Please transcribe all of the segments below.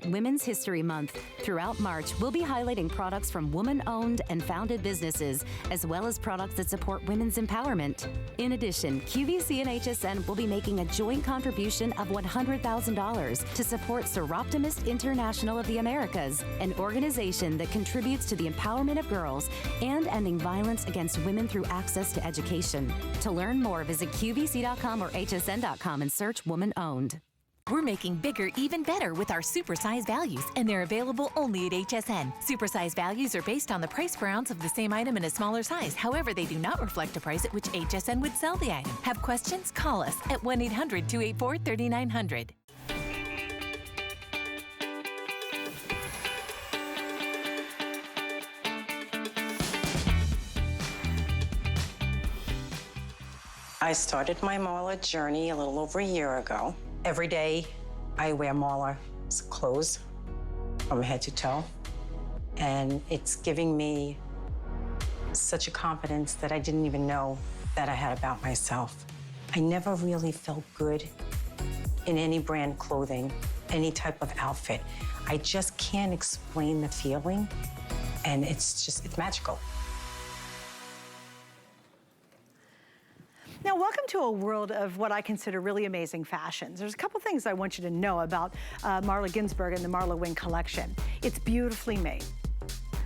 Women's History Month. Throughout March, we'll be highlighting products from woman-owned and founded businesses, as well as products that support women's empowerment. In addition, QVC and HSN will be making a joint contribution of $100,000 to support Seroptimist International of the Americas, an organization that contributes to the empowerment of girls and ending violence against women through access to education. To learn more, visit QVC.com or HSN.com and search Woman-Owned. We're making bigger even better with our supersize values, and they're available only at HSN. Supersize values are based on the price per ounce of the same item in a smaller size. However, they do not reflect the price at which HSN would sell the item. Have questions? Call us at 1-800-284-3900. I started my Marla journey a little over a year ago. Every day, I wear Marla's clothes from head to toe, and it's giving me such a confidence that I didn't even know that I had about myself. I never really felt good in any brand clothing, any type of outfit. I just can't explain the feeling, and it's magical. Now, welcome to a world of what I consider really amazing fashions. There's a couple things I want you to know about Marla Ginsburg and the MarlaWynne collection. It's beautifully made.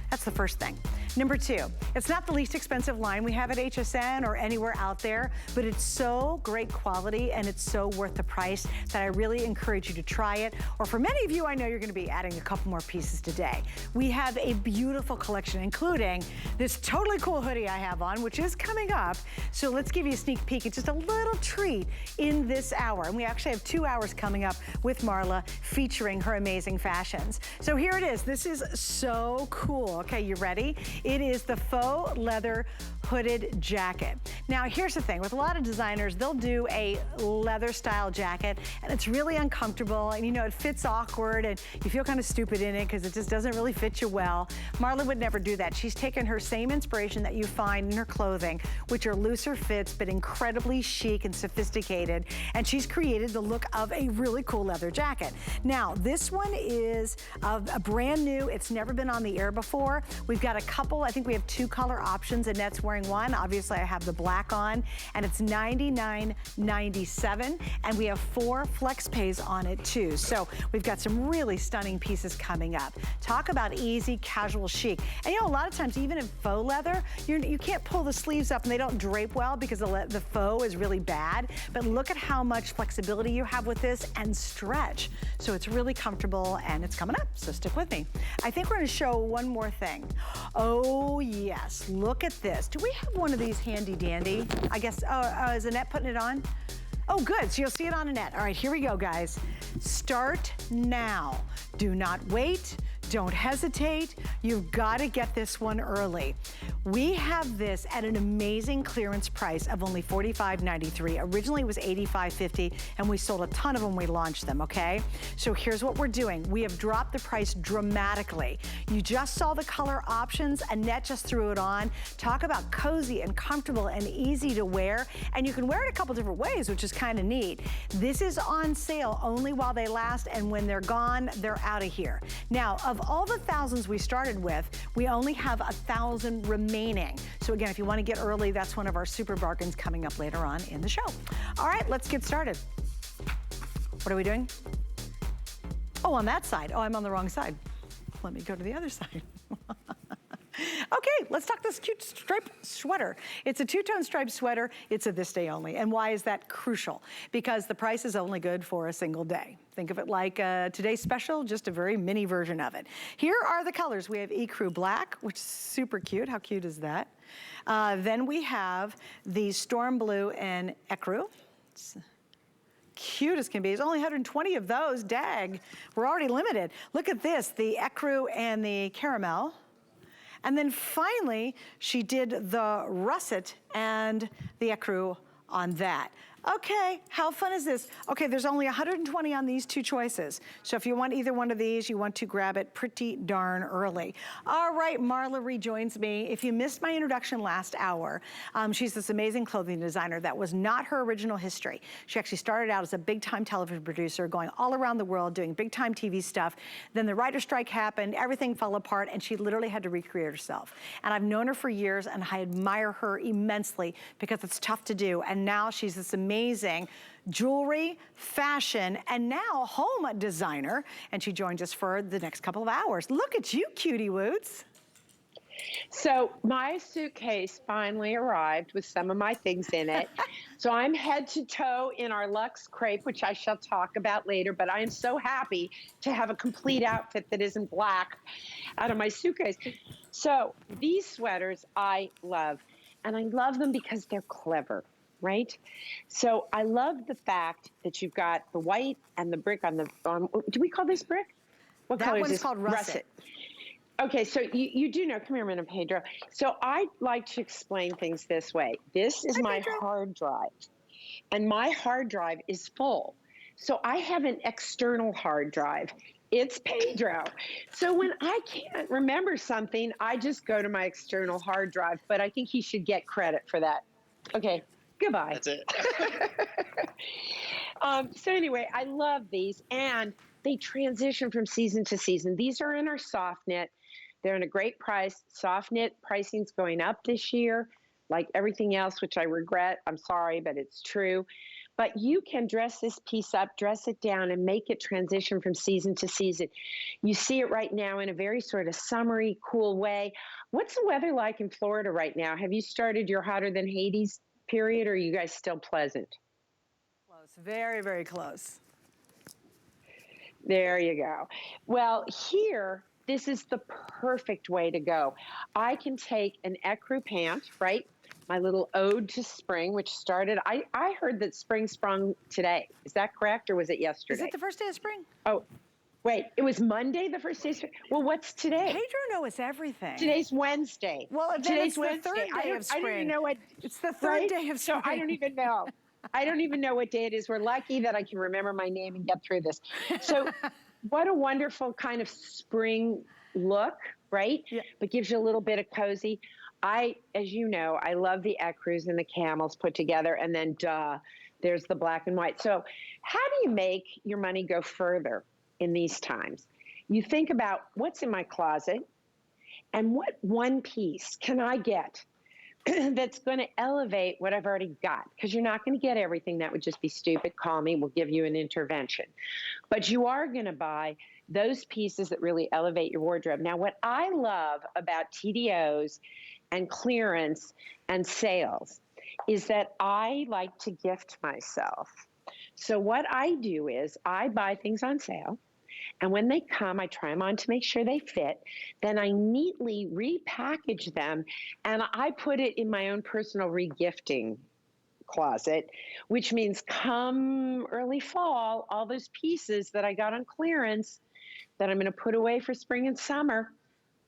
That's the first thing. Number two, it's not the least expensive line we have at HSN or anywhere out there, but it's so great quality and it's so worth the price that I really encourage you to try it. Or for many of you, I know you're gonna be adding a couple more pieces today. We have a beautiful collection, including this totally cool hoodie I have on, which is coming up. So let's give you a sneak peek. It's just a little treat in this hour. And we actually have 2 hours coming up with Marla featuring her amazing fashions. So here it is. This is so cool. Okay, you ready? It is the faux leather hooded jacket. Now, here's the thing. With a lot of designers, they'll do a leather style jacket, and it's really uncomfortable, and you know, it fits awkward, and you feel kind of stupid in it because it just doesn't really fit you well. Marla would never do that. She's taken her same inspiration that you find in her clothing, which are looser fits, but incredibly chic and sophisticated, and she's created the look of a really cool leather jacket. Now, this one is a brand new. It's never been on the air before. We've got a couple, I think we have 2 color options. Annette's wearing one. Obviously, I have the black on, and it's $99.97, and we have 4 flex pays on it too. So we've got some really stunning pieces coming up. Talk about easy, casual chic. And you know, a lot of times, even in faux leather, you can't pull the sleeves up and they don't drape well because the faux is really bad. But look at how much flexibility you have with this and stretch. So it's really comfortable and it's coming up, so stick with me. I think we're gonna show one more thing. Oh yes, look at this. Do we have one of these handy dandy? I guess, is Annette putting it on? Oh good, so you'll see it on Annette. All right, here we go guys. Start now. Do not wait. Don't hesitate. You've got to get this one early. We have this at an amazing clearance price of only $45.93. Originally it was $85.50, and we sold a ton of them when we launched them, okay? So here's what we're doing. We have dropped the price dramatically. You just saw the color options. Annette just threw it on. Talk about cozy and comfortable and easy to wear, and you can wear it a couple different ways, which is kind of neat. This is on sale only while they last, and when they're gone, they're out of here. Now, of all the thousands we started with, we only have 1,000 remaining. So again, if you want to get early, that's one of our super bargains coming up later on in the show. All right, let's get started. What are we doing? Oh, on that side. Oh, I'm on the wrong side. Let me go to the other side. Okay, let's talk this cute striped sweater. It's a 2-tone striped sweater. It's a this day only. And why is that crucial? Because the price is only good for a single day. Think of it like today's special, just a very mini version of it. Here are the colors. We have ecru black, which is super cute. How cute is that? Then we have the storm blue and ecru. It's cute as can be. There's only 120 of those. Dag, we're already limited. Look at this, the ecru and the caramel. And then finally, she did the russet and the ecru on that. Okay, how fun is this? Okay, there's only 120 on these two choices. So if you want either one of these, you want to grab it pretty darn early. All right, Marla rejoins me. If you missed my introduction last hour, she's this amazing clothing designer. That was not her original history. She actually started out as a big-time television producer, going all around the world, doing big-time TV stuff. Then the writer's strike happened, everything fell apart, and she literally had to recreate herself. And I've known her for years, and I admire her immensely because it's tough to do. And now she's this amazing jewelry, fashion, and now home designer. And she joins us for the next couple of hours. Look at you, cutie woots. So my suitcase finally arrived with some of my things in it. So I'm head to toe in our Luxe crepe, which I shall talk about later, but I am so happy to have a complete outfit that isn't black out of my suitcase. So these sweaters I love, and I love them because they're clever. Right? So I love the fact that you've got the white and the brick on the, do we call this brick? What color is this? That one's called russet. Okay, so you do know, come here a minute, Pedro. So I like to explain things this way. This is my hard drive, and my hard drive is full. So I have an external hard drive. It's Pedro. So when I can't remember something, I just go to my external hard drive, but I think he should get credit for that. Okay. Goodbye. That's it. So anyway, I love these, and they transition from season to season. These are in our soft knit. They're in a great price. Soft knit pricing's going up this year, like everything else, which I regret. I'm sorry, but it's true. But you can dress this piece up, dress it down, and make it transition from season to season. You see it right now in a very sort of summery, cool way. What's the weather like in Florida right now? Have you started your hotter than Hades period, or are you guys still pleasant? Close, very, very close. There you go. Well, here, this is the perfect way to go. I can take an ecru pant, right? My little ode to spring, which started, I heard that spring sprung today. Is that correct, or was it yesterday? Is it the first day of spring? Oh, wait, it was Monday, the first day of spring? Well, what's today? Pedro knows everything. Today's Wednesday. Well, today's Wednesday. The third day of spring. I don't even know what. It's the third day of spring. So I don't even know. I don't even know what day it is. We're lucky that I can remember my name and get through this. So what a wonderful kind of spring look, right? Yeah. But gives you a little bit of cozy. As you know, I love the ecrus and the camels put together, and then there's the black and white. So how do you make your money go further in these times? You think about what's in my closet and what one piece can I get that's going to elevate what I've already got, because you're not going to get everything. That would just be stupid. Call me. We'll give you an intervention. But you are going to buy those pieces that really elevate your wardrobe. Now, what I love about TDOs and clearance and sales is that I like to gift myself. So what I do is I buy things on sale, and when they come, I try them on to make sure they fit. Then I neatly repackage them, and I put it in my own personal regifting closet, which means come early fall, all those pieces that I got on clearance that I'm going to put away for spring and summer,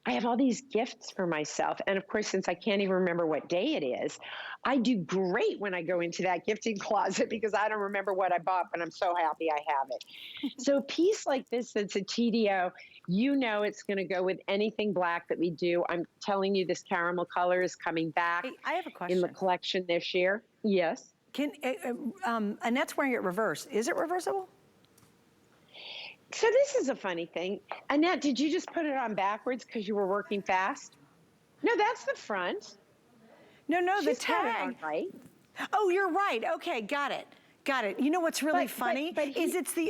I have all these gifts for myself. And of course, since I can't even remember what day it is, I do great when I go into that gifting closet because I don't remember what I bought, but I'm so happy I have it. So a piece like this that's a TDO, you know it's going to go with anything black that we do. I'm telling you, this caramel color is coming back. Hey, I have a question. In the collection this year. Yes. Annette's wearing it reverse. Is it reversible? So this is a funny thing. Annette, did you just put it on backwards because you were working fast? No, that's the front. No, the She's got it tag. on right. Oh, you're right. Okay, got it. Got it. You know what's really funny is it's the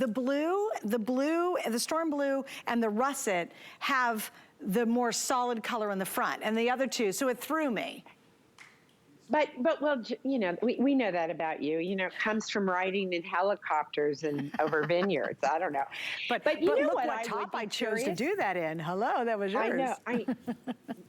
blue, the storm blue, and the russet have the more solid color in the front, and the other two. So it threw me. But well, you know, we know that about you. You know, it comes from riding in helicopters and over vineyards. I don't know. But you know look what top I chose to do that in. Hello, that was yours. I know.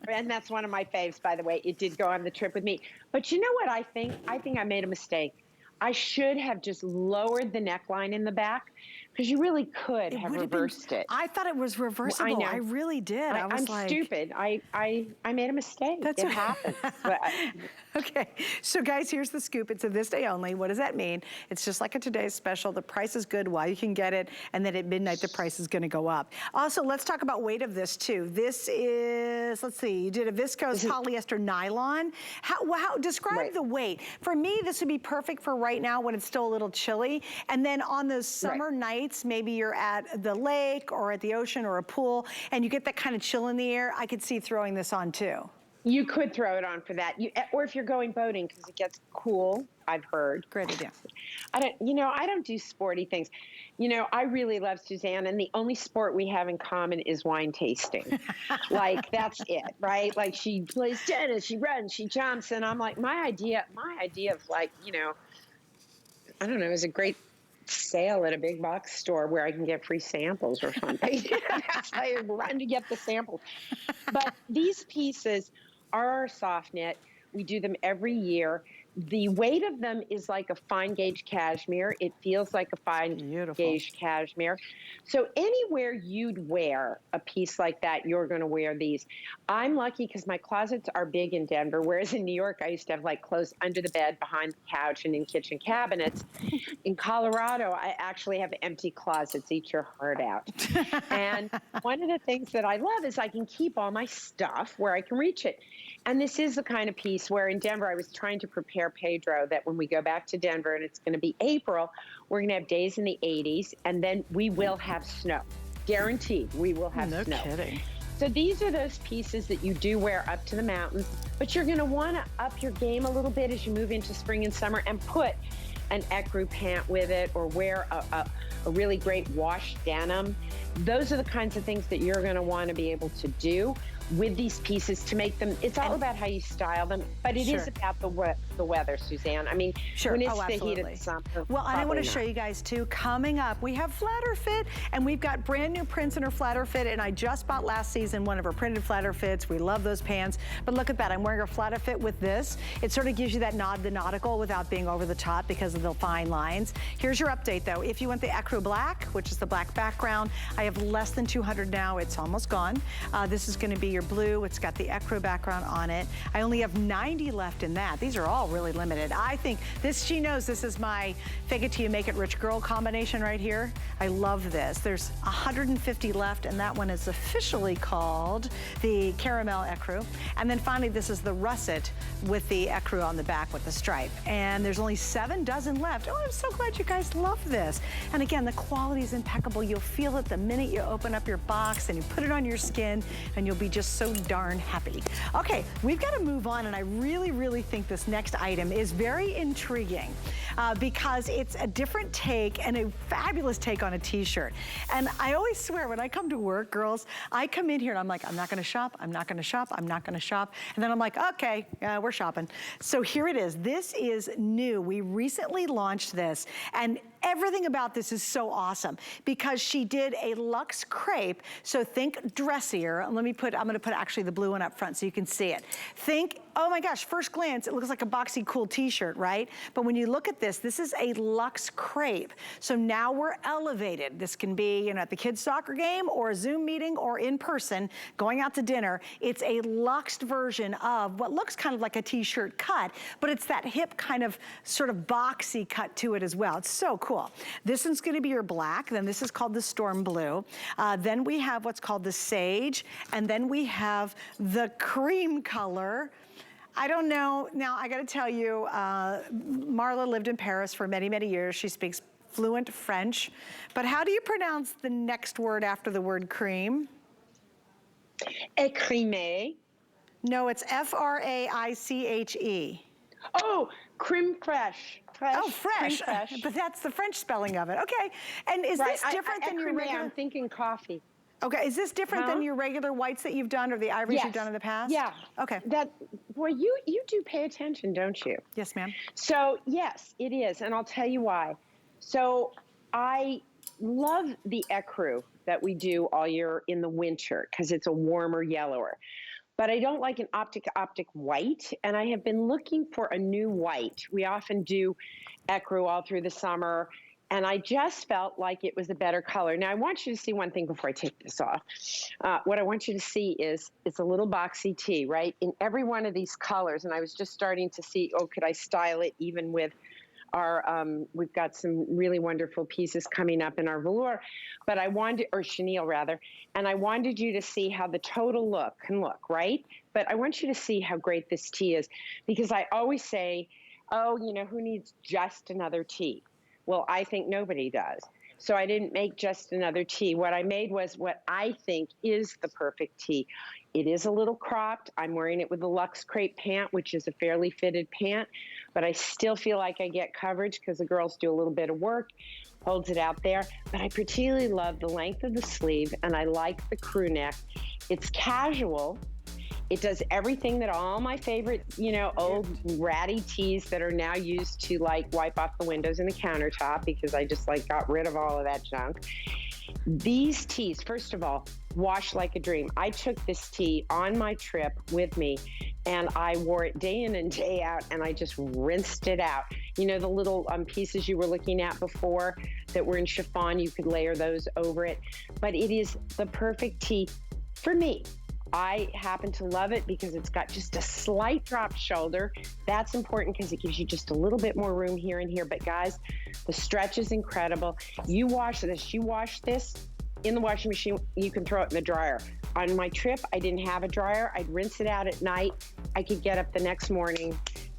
And that's one of my faves, by the way. It did go on the trip with me. But you know what I think? I think I made a mistake. I should have just lowered the neckline in the back, Because you really could have reversed it. I thought it was reversible. I know. I really did. I'm like, stupid. I made a mistake. It happens. But okay, so guys, here's the scoop. It's a this day only. What does that mean? It's just like a today's special. The price is good while you can get it, and then at midnight the price is going to go up. Also, let's talk about weight of this too. This is, let's see, you did a viscose polyester nylon. How describe the weight? For me, this would be perfect for right now when it's still a little chilly, and then on those summer nights, maybe you're at the lake or at the ocean or a pool, and you get that kind of chill in the air. I could see throwing this on too. You could throw it on for that. Or if you're going boating, because it gets cool, I've heard. Great idea. I don't do sporty things. I really love Suzanne, and the only sport we have in common is wine tasting. Like, that's it, right? Like, she plays tennis, she runs, she jumps, and I'm like, my idea of, like, I don't know, is a great sale at a big box store where I can get free samples or something. That's how I run to get the samples. But these pieces are our soft knit. We do them every year. The weight of them is like a fine gauge cashmere. It feels like a fine gauge cashmere. So anywhere you'd wear a piece like that, you're going to wear these. I'm lucky because my closets are big in Denver, whereas in New York, I used to have like clothes under the bed, behind the couch, and in kitchen cabinets. In Colorado, I actually have empty closets. Eat your heart out. And one of the things that I love is I can keep all my stuff where I can reach it. And this is the kind of piece where in Denver, I was trying to prepare Pedro that when we go back to Denver, and it's going to be April, we're going to have days in the 80s, and then we will have snow. Guaranteed, we will have snow. No kidding. So these are those pieces that you do wear up to the mountains, but you're going to want to up your game a little bit as you move into spring and summer and put an ecru pant with it, or wear a really great wash denim. Those are the kinds of things that you're going to want to be able to do with these pieces to make them. It's all about how you style them, but it is about the weather, Suzanne. I mean, when it's the heat of the summer. Well, and I want to show you guys too, coming up, we have Flatterfit, and we've got brand new prints in our Flatterfit, and I just bought last season one of our printed Flatterfits. We love those pants, but look at that. I'm wearing a Flatterfit with this. It sort of gives you that nod to nautical without being over the top because of the fine lines. Here's your update though. If you want the ecru black, which is the black background, I have less than 200 now. It's almost gone. This is going to be your blue. It's got the ecru background on it. I only have 90 left in that. These are all really limited. I think this, she knows this is my fake it till you make it rich girl combination right here. I love this. There's 150 left, and that one is officially called the caramel ecru. And then finally, this is the russet with the ecru on the back with the stripe. And there's only 7 dozen left. Oh, I'm so glad you guys love this. And again, the quality is impeccable. You'll feel it the minute you open up your box and you put it on your skin, and you'll be just so darn happy. Okay, we've got to move on, and I really think this next item is very intriguing because it's a different take and a fabulous take on a t-shirt. And I always swear when I come to work, girls, I come in here and I'm like, I'm not going to shop, I'm not going to shop, I'm not going to shop. And then I'm like, okay, we're shopping. So here it is. This is new. We recently launched this, and everything about this is so awesome because she did a luxe crepe. So think dressier. I'm going to put actually the blue one up front so you can see it. Think, oh my gosh, first glance, it looks like a boxy cool t-shirt, right? But when you look at this, this is a luxe crepe. So now we're elevated. This can be, at the kids' soccer game or a Zoom meeting or in person, going out to dinner. It's a luxed version of what looks kind of like a t-shirt cut, but it's that hip kind of sort of boxy cut to it as well. It's so cool. This one's going to be your black. Then this is called the storm blue. Then we have what's called the sage, and then we have the cream color. I don't know. Now, I got to tell you, Marla lived in Paris for many years. She speaks fluent French. But how do you pronounce the next word after the word cream? Écrimé. No, it's F-R-A-I-C-H-E. Oh, creme fraiche. Oh, fresh. But that's the French spelling of it. Okay. And is this different than your regular? I'm thinking coffee. Okay. Is this different than your regular whites that you've done or the ivories you've done in the past? Yeah. Okay. Boy, you do pay attention, don't you? Yes, ma'am. So, yes, it is. And I'll tell you why. So I love the ecru that we do all year in the winter because it's a warmer, yellower. But I don't like an optic white, and I have been looking for a new white. We often do ecru all through the summer, And I just felt like it was a better color. Now, I want you to see one thing before I take this off. What I want you to see is it's a little boxy tee, right? In every one of these colors. And I was just starting to see, oh, could I style it even with our, we've got some really wonderful pieces coming up in our velour, but I wanted, or chenille rather, and I wanted you to see how the total look can look, right? But I want you to see how great this tee is, because I always say, oh, you know, who needs just another tee? Well, I think nobody does. So I didn't make just another tee. What I made was what I think is the perfect tee. It is a little cropped. I'm wearing it with the Luxe crepe pant, which is a fairly fitted pant, but I still feel like I get coverage because the girls do a little bit of work, holds it out there. But I particularly love the length of the sleeve, and I like the crew neck. It's casual. It does everything that all my favorite, you know, old ratty tees that are now used to like wipe off the windows and the countertop, because I just like got rid of all of that junk. These tees, first of all, wash like a dream. I took this tee on my trip with me and I wore it day in and day out, and I just rinsed it out. You know, the little pieces you were looking at before that were in chiffon, you could layer those over it. But it is the perfect tee for me. I happen to love it because it's got just a slight drop shoulder. That's important because it gives you just a little bit more room here and here. But guys, the stretch is incredible. You wash this in the washing machine, you can throw it in the dryer. On my trip, I didn't have a dryer. I'd rinse it out at night. I could get up the next morning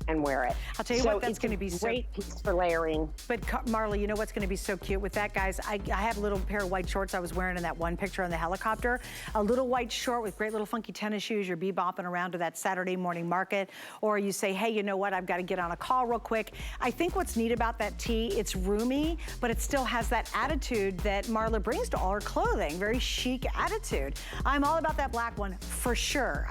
and wear it. I'll tell you what, that's going to be so great piece for layering. But Marla, you know what's going to be so cute with that, guys? I have a little pair of white shorts I was wearing in that one picture on the helicopter. A little white short with great little funky tennis shoes. You're bebopping around to that Saturday morning market. Or you say, hey, you know what? I've got to get on a call real quick. I think what's neat about that tee, it's roomy, but it still has that attitude that Marla brings to all her clothing. Very chic attitude. I'm all about that black one for sure.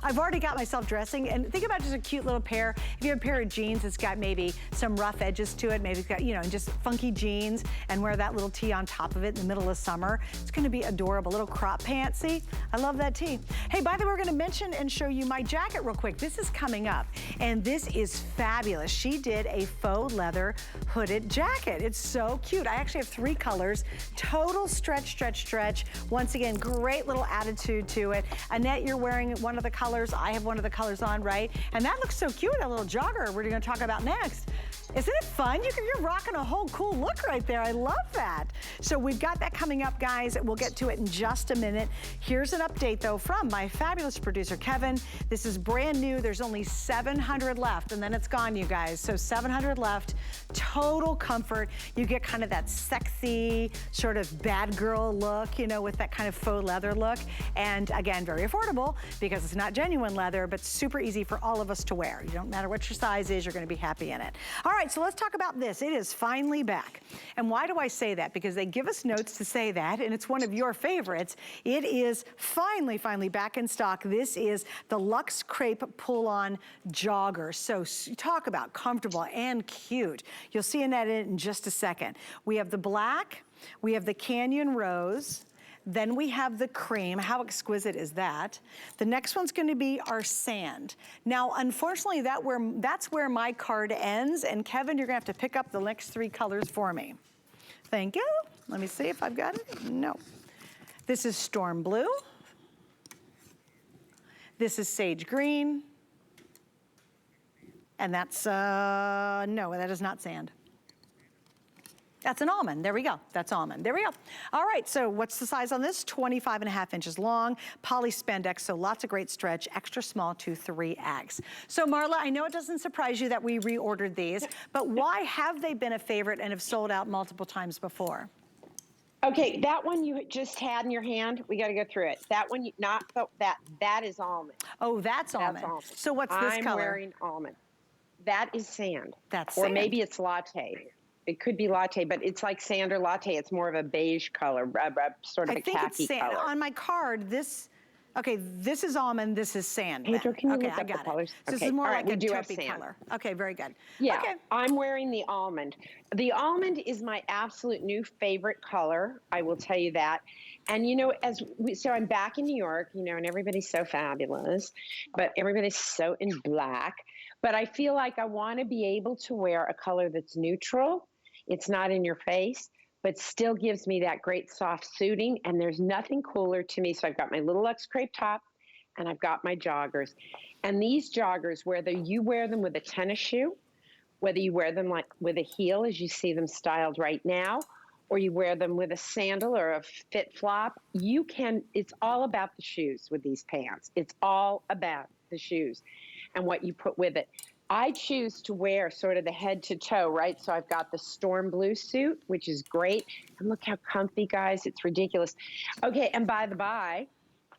I've already got myself dressing, and think about just a cute little pair. If you have a pair of jeans that's got maybe some rough edges to it, maybe it's got, you know, just funky jeans, and wear that little tee on top of it in the middle of summer, it's gonna be adorable. Little crop pants, see? I love that tee. Hey, by the way, we're gonna mention and show you my jacket real quick. This is coming up, and this is fabulous. She did a faux leather hooded jacket. It's so cute. I actually have 3 colors. Total stretch, stretch, stretch. Once again, great little attitude to it. Annette, you're wearing one of the colors. I have one of the colors on, right? And that looks so cute, a little jogger we're going to talk about next. Isn't it fun? You're rocking a whole cool look right there. I love that. So we've got that coming up, guys. We'll get to it in just a minute. Here's an update, though, from my fabulous producer, Kevin. This is brand new. There's only 700 left, and then it's gone, you guys. So 700 left. Total comfort. You get kind of that sexy, sort of bad girl look, you know, with that kind of faux leather look. And again, very affordable because it's not genuine leather, but super easy for all of us to wear. You don't matter what your size is, you're going to be happy in it. All right, so let's talk about this. It is finally back. And why do I say that? Because they give us notes to say that, and it's one of your favorites. It is finally back in stock. This is the Luxe Crepe Pull-On Jogger. So talk about comfortable and cute. You'll see Annette in just a second. We have the black, we have the Canyon Rose, then we have the cream. How exquisite is that? The next one's gonna be our sand. Now, unfortunately, that's where my card ends, and Kevin, you're gonna have to pick up the next 3 colors for me. Thank you. Let me see if I've got it. No. This is Storm Blue. This is Sage Green. And that's, no, that is not sand. That's an almond. There we go. That's almond. There we go. All right, so what's the size on this? 25.5 inches long, poly spandex, so lots of great stretch, extra small to 3X. So Marla, I know it doesn't surprise you that we reordered these, but why have they been a favorite and have sold out multiple times before? Okay, that one you just had in your hand, we got to go through it. That one, that is almond. Oh, that's almond. That's almond. So what's this color? I'm wearing almond. That is sand. That's or sand. Maybe it's latte. It could be latte, but it's like sand or latte. It's more of a beige color, sort of a khaki color. I think it's sand. On my card, this is almond, this is sand. Pedro, can you okay, look up the colors? So this is more like a taupey color. Okay, very good. Yeah, okay. I'm wearing the almond. The almond is my absolute new favorite color. I will tell you that. And you know, so I'm back in New York, you know, and everybody's so fabulous, but everybody's so in black. But I feel like I want to be able to wear a color that's neutral. It's not in your face, but still gives me that great soft suiting. And there's nothing cooler to me. So I've got my little Luxe crepe top and I've got my joggers. And these joggers, whether you wear them with a tennis shoe, whether you wear them like with a heel, as you see them styled right now, or you wear them with a sandal or a fit flop, you can, it's all about the shoes with these pants. It's all about the shoes and what you put with it. I choose to wear sort of the head to toe, right? So I've got the storm blue suit, which is great. And look how comfy, guys. It's ridiculous. Okay, and by the by,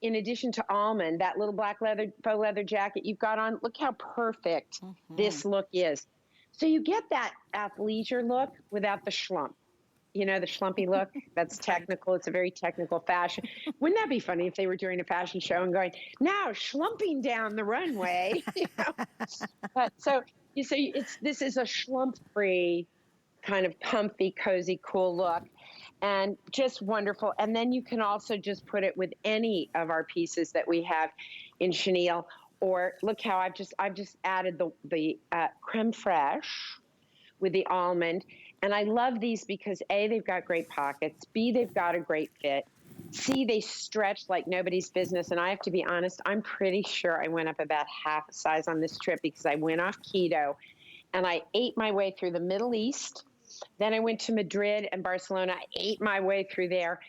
in addition to almond, that little black leather, faux leather jacket you've got on, look how perfect this look is. So you get that athleisure look without the schlump. You know, the schlumpy look, that's technical. It's a very technical fashion. Wouldn't that be funny if they were doing a fashion show and going, now schlumping down the runway? You know? But so you say this is a schlump-free kind of comfy, cozy, cool look. And just wonderful. And then you can also just put it with any of our pieces that we have in chenille. Or look how I've just added the creme fraiche with the almond. And I love these because A, they've got great pockets. B, they've got a great fit. C, they stretch like nobody's business. And I have to be honest, I'm pretty sure I went up about half a size on this trip because I went off keto and I ate my way through the Middle East. Then I went to Madrid and Barcelona. I ate my way through there.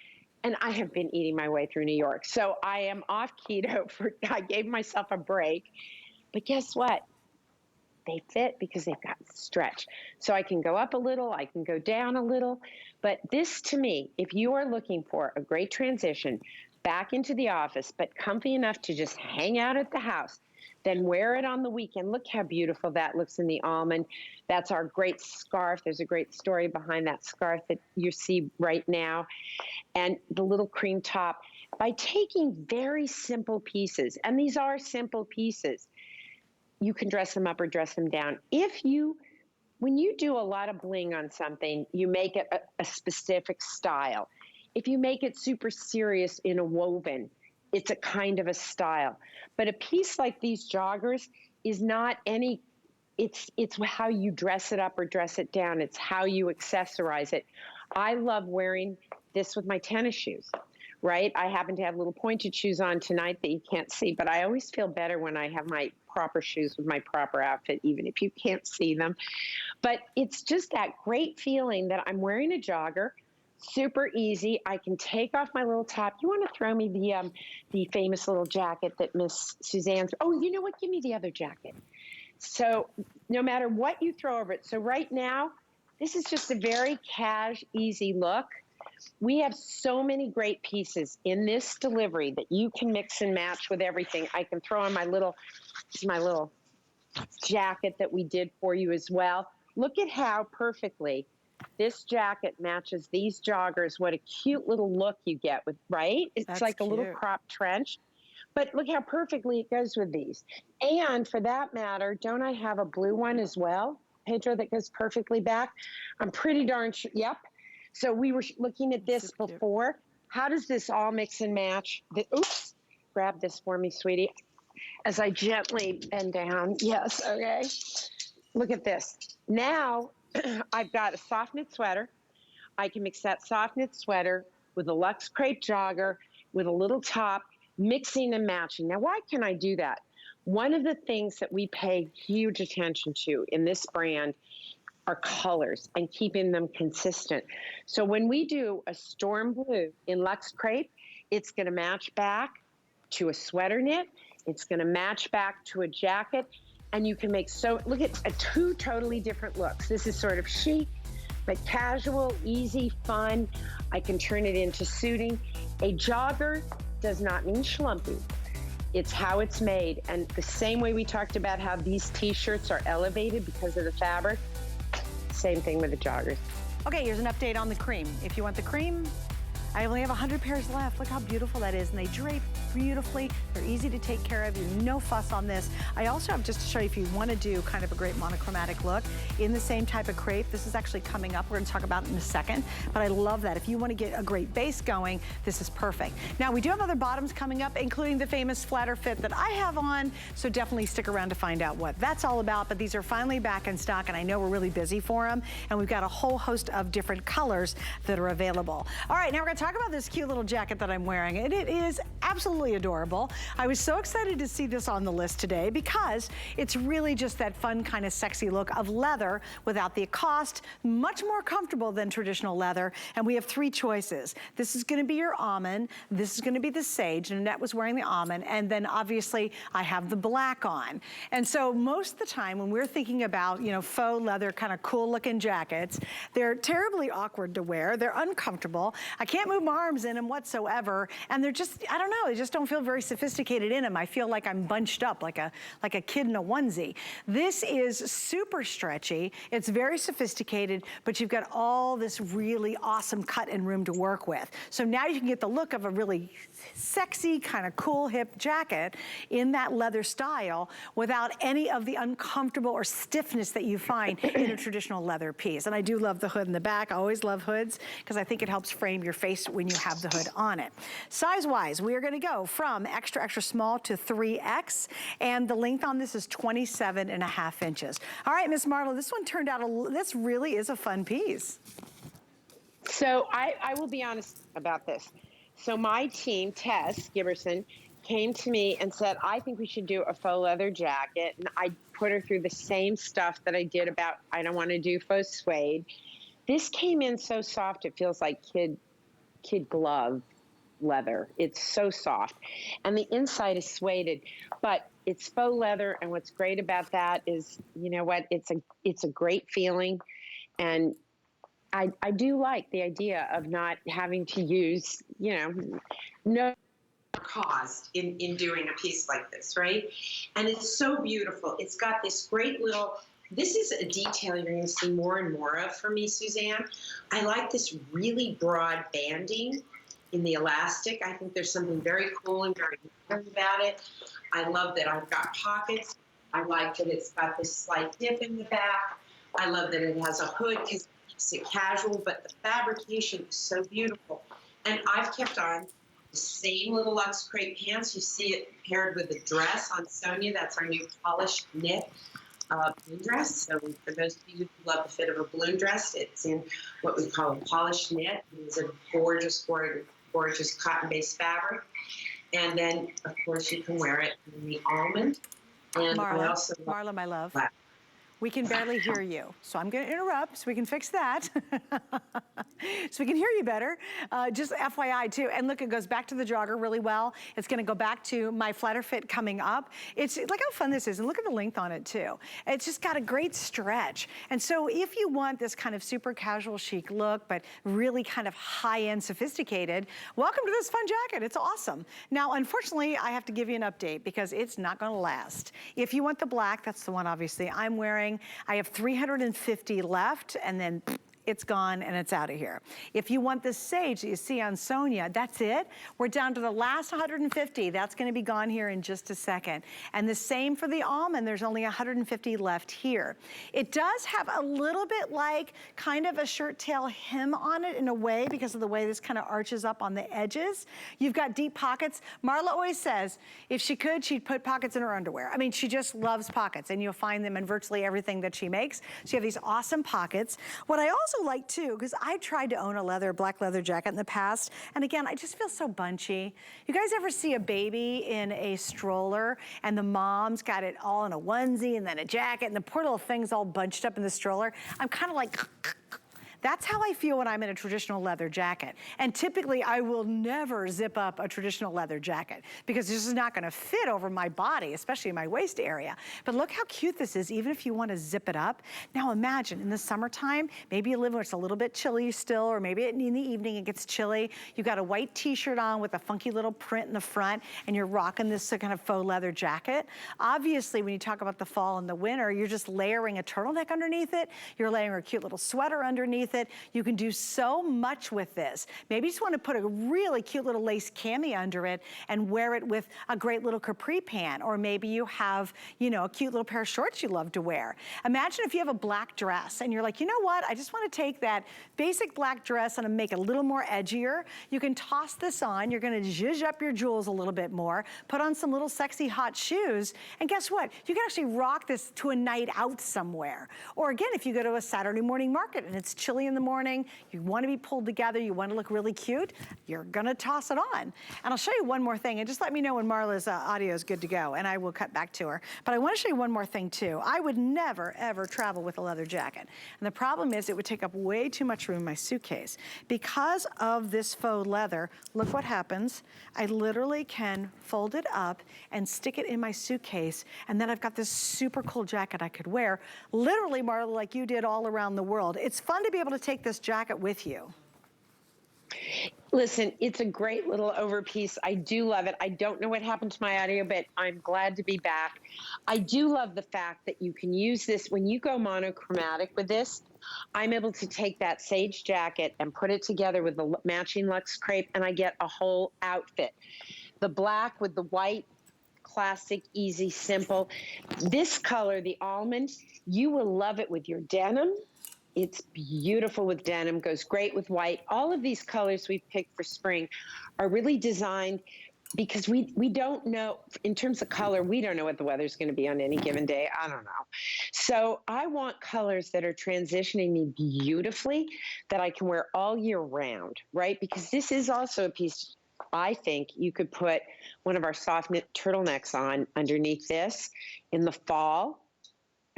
And I have been eating my way through New York. So I am off keto. I gave myself a break. But guess what? They fit because they've got stretch. So I can go up a little, I can go down a little. But this, to me, if you are looking for a great transition back into the office, but comfy enough to just hang out at the house, then wear it on the weekend. Look how beautiful that looks in the almond. That's our great scarf. There's a great story behind that scarf that you see right now. And the little cream top. By taking very simple pieces, and these are simple pieces, you can dress them up or dress them down. When you do a lot of bling on something, you make it a specific style. If you make it super serious in a woven, it's a kind of a style. But a piece like these joggers is not any, it's how you dress it up or dress it down. It's how you accessorize it. I love wearing this with my tennis shoes, right? I happen to have little pointed shoes on tonight that you can't see, but I always feel better when I have my proper shoes with my proper outfit, even if you can't see them. But it's just that great feeling that I'm wearing a jogger, super easy. I can take off my little top. You want to throw me the famous little jacket that Miss Suzanne's, oh, you know what? Give me the other jacket. So no matter what you throw over it. So right now, this is just a very easy look. We have so many great pieces in this delivery that you can mix and match with everything. I can throw on my little jacket that we did for you as well. Look at how perfectly this jacket matches these joggers. What a cute little look you get with, right? It's That's like a little cute. crop trench. But look how perfectly it goes with these. And for that matter, don't I have a blue one as well, Pedro, that goes perfectly back? I'm pretty darn sure. Yep. So we were looking at this before. How does this all mix and match? Oops. Grab this for me, sweetie. As I gently bend down. Yes, okay. Look at this. Now I've got a soft knit sweater. I can mix that soft knit sweater with a Luxe crepe jogger with a little top, mixing and matching. Now, why can I do that? One of the things that we pay huge attention to in this brand are colors and keeping them consistent. So when we do a storm blue in Luxe crepe, it's going to match back to a sweater knit. It's going to match back to a jacket. And you can make look at two totally different looks. This is sort of chic, but casual, easy, fun. I can turn it into suiting. A jogger does not mean schlumpy. It's how it's made. And the same way we talked about how these t-shirts are elevated because of the fabric, same thing with the joggers. Okay, here's an update on the cream. If you want the cream, I only have 100 pairs left. Look how beautiful that is. And they drape beautifully. They're easy to take care of. No fuss on this. I also have, just to show you, if you want to do kind of a great monochromatic look in the same type of crepe, this is actually coming up. We're going to talk about it in a second. But I love that. If you want to get a great base going, this is perfect. Now, we do have other bottoms coming up, including the famous Flatterfit that I have on. So definitely stick around to find out what that's all about. But these are finally back in stock, and I know we're really busy for them. And we've got a whole host of different colors that are available. All right, now we're going to talk about this cute little jacket that I'm wearing, and it is absolutely adorable. I was so excited to see this on the list today because it's really just that fun kind of sexy look of leather without the cost, much more comfortable than traditional leather. And we have 3 choices. This is going to be your almond, this is going to be the sage, and Annette was wearing the almond, and then obviously I have the black on. And so most of the time when we're thinking about, you know, faux leather kind of cool looking jackets, they're terribly awkward to wear, they're uncomfortable, I can't move my arms in them whatsoever, and they're just, I don't know, they just don't feel very sophisticated in them. I feel like I'm bunched up like a kid in a onesie. This is super stretchy, it's very sophisticated, but you've got all this really awesome cut and room to work with. So now you can get the look of a really sexy, kind of cool hip jacket in that leather style without any of the uncomfortable or stiffness that you find in a traditional leather piece. And I do love the hood in the back. I always love hoods because I think it helps frame your face when you have the hood on it. Size-wise, we are going to go from extra, extra small to 3X, and the length on this is 27.5 inches. All right, Miss Marla, this one turned out, this really is a fun piece. So I will be honest about this. So my team, Tess Giberson, came to me and said, I think we should do a faux leather jacket. And I put her through the same stuff that I did about, I don't want to do faux suede. This came in so soft, it feels like kid glove leather. It's so soft. And the inside is suede, but it's faux leather. And what's great about that is, you know what, it's a great feeling. And I do like the idea of not having to use, you know, no cost in doing a piece like this, right? And it's so beautiful. It's got this great little, this is a detail you're going to see more and more of for me, Suzanne. I like this really broad banding in the elastic. I think there's something very cool and very modern about it. I love that I've got pockets. I like that it's got this slight dip in the back. I love that it has a hood because it keeps it casual, but the fabrication is so beautiful. And I've kept on the same little Luxe crepe pants. You see it paired with a dress on Sonia. That's our new polished knit balloon dress. So for those of you who love the fit of a balloon dress, it's in what we call a polished knit. It's a gorgeous, gorgeous cotton-based fabric. And then, of course, you can wear it in the almond. And Marla, my love. Black. We can barely hear you, so I'm going to interrupt so we can fix that. So we can hear you better. Just FYI too, and look, it goes back to the jogger really well. It's going to go back to my Flatterfit coming up. It's look how fun this is, and look at the length on it too. It's just got a great stretch. And so if you want this kind of super casual chic look, but really kind of high-end sophisticated, welcome to this fun jacket. It's awesome. Now, unfortunately, I have to give you an update because it's not going to last. If you want the black, that's the one obviously I'm wearing. I have 350 left, and then it's gone and it's out of here. If you want the sage that you see on Sonia, that's it. We're down to the last 150. That's gonna be gone here in just a second. And the same for the almond, there's only 150 left here. It does have a little bit like kind of a shirt tail hem on it in a way because of the way this kind of arches up on the edges. You've got deep pockets. Marla always says, if she could, she'd put pockets in her underwear. I mean, she just loves pockets, and you'll find them in virtually everything that she makes. So you have these awesome pockets. What I also like too, because I tried to own a black leather jacket in the past, and again, I just feel so bunchy. You guys ever see a baby in a stroller and the mom's got it all in a onesie and then a jacket and the poor little thing's all bunched up in the stroller? I'm kind of like, that's how I feel when I'm in a traditional leather jacket. And typically I will never zip up a traditional leather jacket because this is not gonna fit over my body, especially in my waist area. But look how cute this is, even if you wanna zip it up. Now imagine in the summertime, maybe you live where it's a little bit chilly still, or maybe in the evening it gets chilly. You've got a white t-shirt on with a funky little print in the front, and you're rocking this kind of faux leather jacket. Obviously, when you talk about the fall and the winter, you're just layering a turtleneck underneath it. You're layering a cute little sweater underneath underneath it. You can do so much with this. Maybe you just want to put a really cute little lace cami under it and wear it with a great little capri pant, or maybe you have, you know, a cute little pair of shorts you love to wear. Imagine if you have a black dress and you're like, you know what, I just want to take that basic black dress and make it a little more edgier. You can toss this on. You're going to zhuzh up your jewels a little bit more, put on some little sexy hot shoes, and guess what? You can actually rock this to a night out somewhere. Or again, if you go to a Saturday morning market and it's chilly in the morning, you want to be pulled together, you want to look really cute, you're going to toss it on. And I'll show you one more thing, and just let me know when Marla's audio is good to go, and I will cut back to her. But I want to show you one more thing too. I would never, ever travel with a leather jacket. And the problem is it would take up way too much room in my suitcase. Because of this faux leather, look what happens. I literally can fold it up and stick it in my suitcase, and then I've got this super cool jacket I could wear, literally, Marla, like you did all around the world. It's fun to be able to take this jacket with you. Listen, it's a great little overpiece. I do love it. I don't know what happened to my audio, but I'm glad to be back. I do love the fact that you can use this when you go monochromatic with this. I'm able to take that sage jacket and put it together with the matching Luxe crepe, and I get a whole outfit. The black with the white, classic, easy, simple. This color, the almond, you will love it with your denim. It's beautiful with denim, goes great with white. All of these colors we've picked for spring are really designed because we don't know, in terms of color, we don't know what the weather's going to be on any given day. I don't know. So I want colors that are transitioning me beautifully that I can wear all year round, right? Because this is also a piece, I think you could put one of our soft knit turtlenecks on underneath this in the fall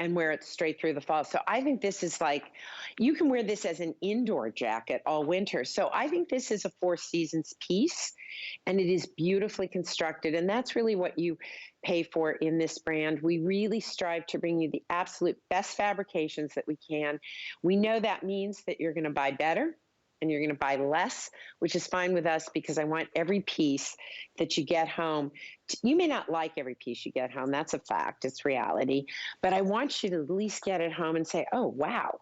and wear it straight through the fall. So I think this is like, you can wear this as an indoor jacket all winter. So I think this is a 4 seasons piece, and it is beautifully constructed. And that's really what you pay for in this brand. We really strive to bring you the absolute best fabrications that we can. We know that means that you're gonna buy better and you're going to buy less, which is fine with us because I want every piece that you get home. You may not like every piece you get home. That's a fact. It's reality. But I want you to at least get it home and say, oh, wow,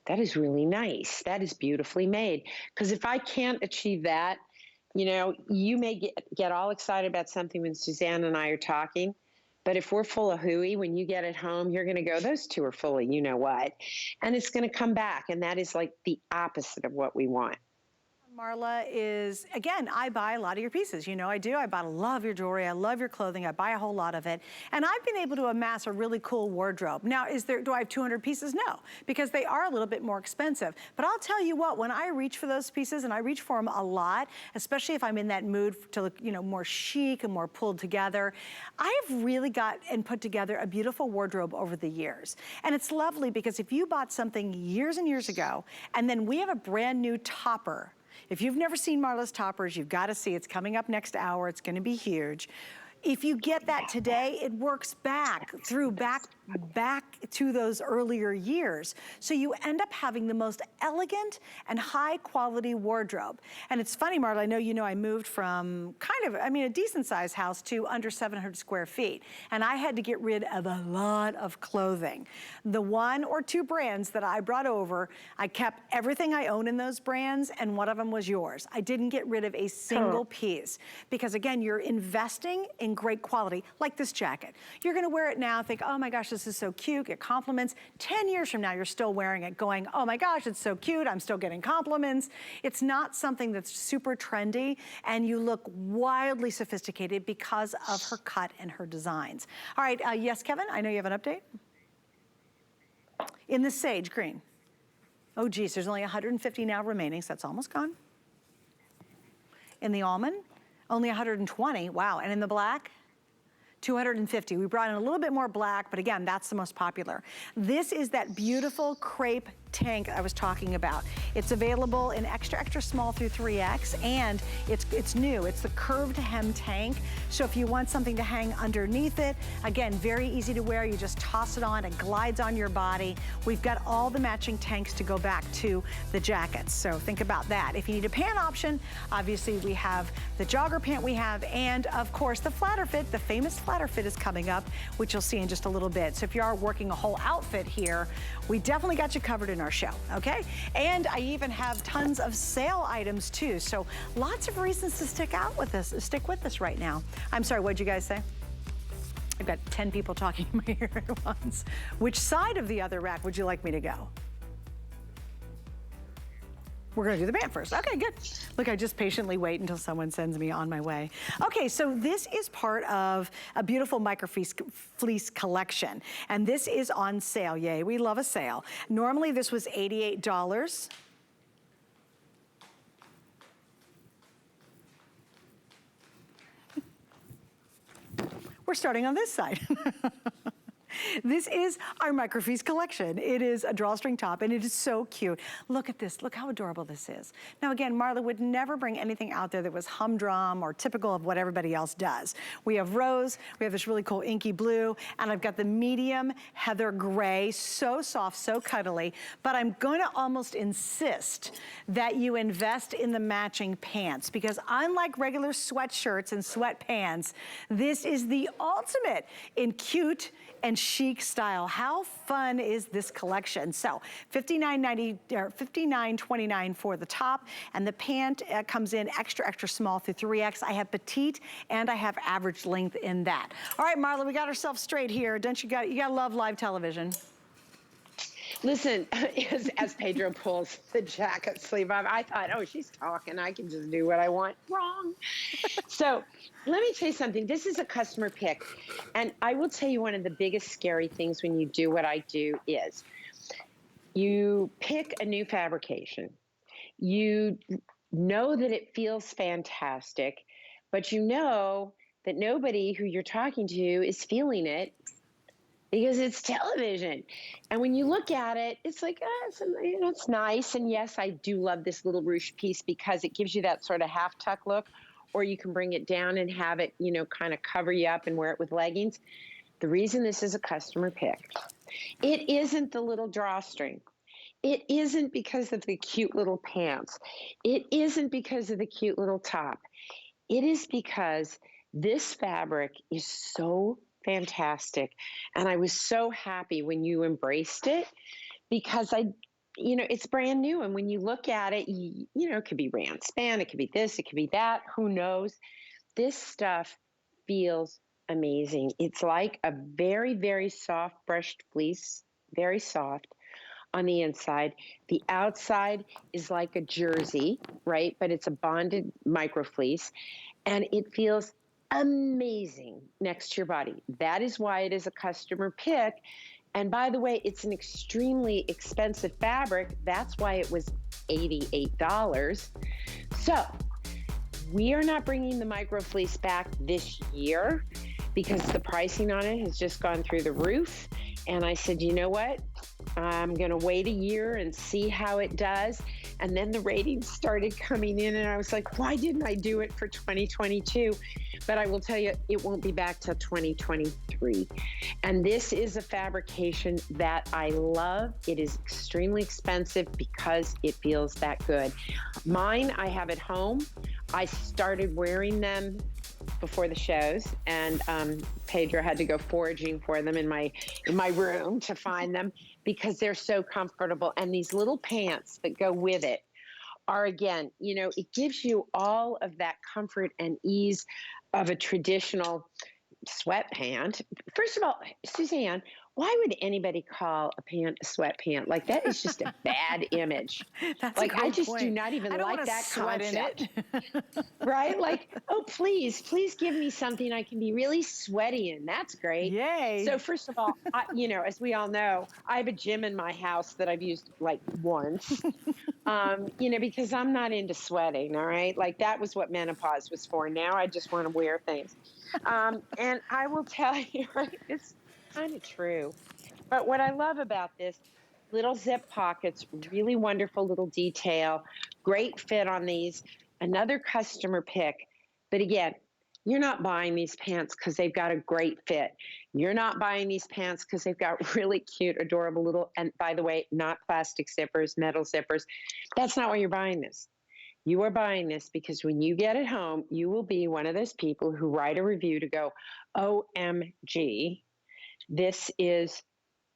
that is really nice. That is beautifully made. Because if I can't achieve that, you know, you may get all excited about something when Suzanne and I are talking. But if we're full of hooey, when you get it home, you're going to go, those two are full of you know what. And it's going to come back. And that is like the opposite of what we want. Marla is, again, I buy a lot of your pieces. You know I do. I love your jewelry. I love your clothing. I buy a whole lot of it. And I've been able to amass a really cool wardrobe. Now, do I have 200 pieces? No, because they are a little bit more expensive. But I'll tell you what, when I reach for those pieces, and I reach for them a lot, especially if I'm in that mood to look, you know, more chic and more pulled together, I have really got and put together a beautiful wardrobe over the years. And it's lovely because if you bought something years and years ago, and then we have a brand new topper. If you've never seen Marla's toppers, you've got to see. It's coming up next hour. It's going to be huge. If you get that today, it works back to those earlier years. So you end up having the most elegant and high quality wardrobe. And it's funny, Marla, I know you know I moved from a decent sized house to under 700 square feet. And I had to get rid of a lot of clothing. The 1 or 2 brands that I brought over, I kept everything I own in those brands, and one of them was yours. I didn't get rid of a single piece because, again, you're investing in great quality, like this jacket. You're gonna wear it now, think, oh my gosh, this is so cute, get compliments. 10 years from now, you're still wearing it going, oh my gosh, it's so cute, I'm still getting compliments. It's not something that's super trendy, and you look wildly sophisticated because of her cut and her designs. All right, yes, Kevin, I know you have an update. In the sage green. Oh geez, there's only 150 now remaining, so that's almost gone. In the almond, only 120, wow, and in the black, 250. We brought in a little bit more black, but again, that's the most popular. This is that beautiful crepe tank I was talking about. It's available in extra, extra small through 3X, and it's new. It's the curved hem tank. So if you want something to hang underneath it, again, very easy to wear. You just toss it on, it glides on your body. We've got all the matching tanks to go back to the jackets. So think about that. If you need a pant option, obviously we have the jogger pant we have, and of course the Flatterfit, the famous Flatterfit is coming up, which you'll see in just a little bit. So if you are working a whole outfit here, we definitely got you covered in our show, okay? And I even have tons of sale items too. So lots of reasons to stick with us right now. I'm sorry, what'd you guys say? I've got 10 people talking in my ear at once. Which side of the other rack would you like me to go? We're gonna do the band first. Okay, good. Look, I just patiently wait until someone sends me on my way. Okay, so this is part of a beautiful Microfleece collection, and this is on sale. Yay, we love a sale. Normally this was $88. We're starting on this side. This is our Microfleece collection. It is a drawstring top, and it is so cute. Look at this. Look how adorable this is. Now, again, Marla would never bring anything out there that was humdrum or typical of what everybody else does. We have rose. We have this really cool inky blue, and I've got the medium heather gray. So soft, so cuddly. But I'm going to almost insist that you invest in the matching pants, because unlike regular sweatshirts and sweatpants, this is the ultimate in cute and chic style. How fun is this collection? So $59.90 or $59.29 for the top, and the pant comes in extra, extra small through 3X. I have petite and I have average length in that. All right, Marla, we got ourselves straight here. Don't you gotta love live television. Listen, as Pedro pulls the jacket sleeve off, I thought, oh, she's talking. I can just do what I want. Wrong. So let me tell you something. This is a customer pick. And I will tell you one of the biggest scary things when you do what I do is you pick a new fabrication. You know that it feels fantastic, but you know that nobody who you're talking to is feeling it, because it's television. And when you look at it, it's like, it's nice. And yes, I do love this little ruche piece because it gives you that sort of half tuck look, or you can bring it down and have it, kind of cover you up and wear it with leggings. The reason this is a customer pick, it isn't the little drawstring. It isn't because of the cute little pants. It isn't because of the cute little top. It is because this fabric is so fantastic. And I was so happy when you embraced it, because it's brand new. And when you look at it, it could be rayon span, it could be this, it could be that, who knows? This stuff feels amazing. It's like a very, very soft brushed fleece, very soft on the inside. The outside is like a jersey, right? But it's a bonded microfleece, and it feels amazing next to your body. That is why it is a customer pick. And by the way, it's an extremely expensive fabric. That's why it was $88. So we are not bringing the Microfleece back this year because the pricing on it has just gone through the roof. And I said, you know what? I'm going to wait a year and see how it does. And then the ratings started coming in, and I was like, why didn't I do it for 2022? But I will tell you, it won't be back till 2023. And this is a fabrication that I love. It is extremely expensive because it feels that good. Mine, I have at home. I started wearing them before the shows, and Pedro had to go foraging for them in my room to find them because they're so comfortable. And these little pants that go with it are, again, it gives you all of that comfort and ease of a traditional sweat pant. First of all, Suzanne, why would anybody call a pant a sweat pant? Like, that is just a bad image. That's like, a great I just point. do not even like that concept. Right? Like, oh, please give me something I can be really sweaty in. That's great. Yay. So first of all, as we all know, I have a gym in my house that I've used like once, because I'm not into sweating. All right. Like, that was what menopause was for. Now I just want to wear things. And I will tell you, right, it's kind of true. But what I love about this, little zip pockets, really wonderful little detail, great fit on these, another customer pick. But again, you're not buying these pants because they've got a great fit. You're not buying these pants because they've got really cute, adorable little, and by the way, not plastic zippers, metal zippers. That's not why you're buying this. You are buying this because when you get it home, you will be one of those people who write a review to go, OMG, this is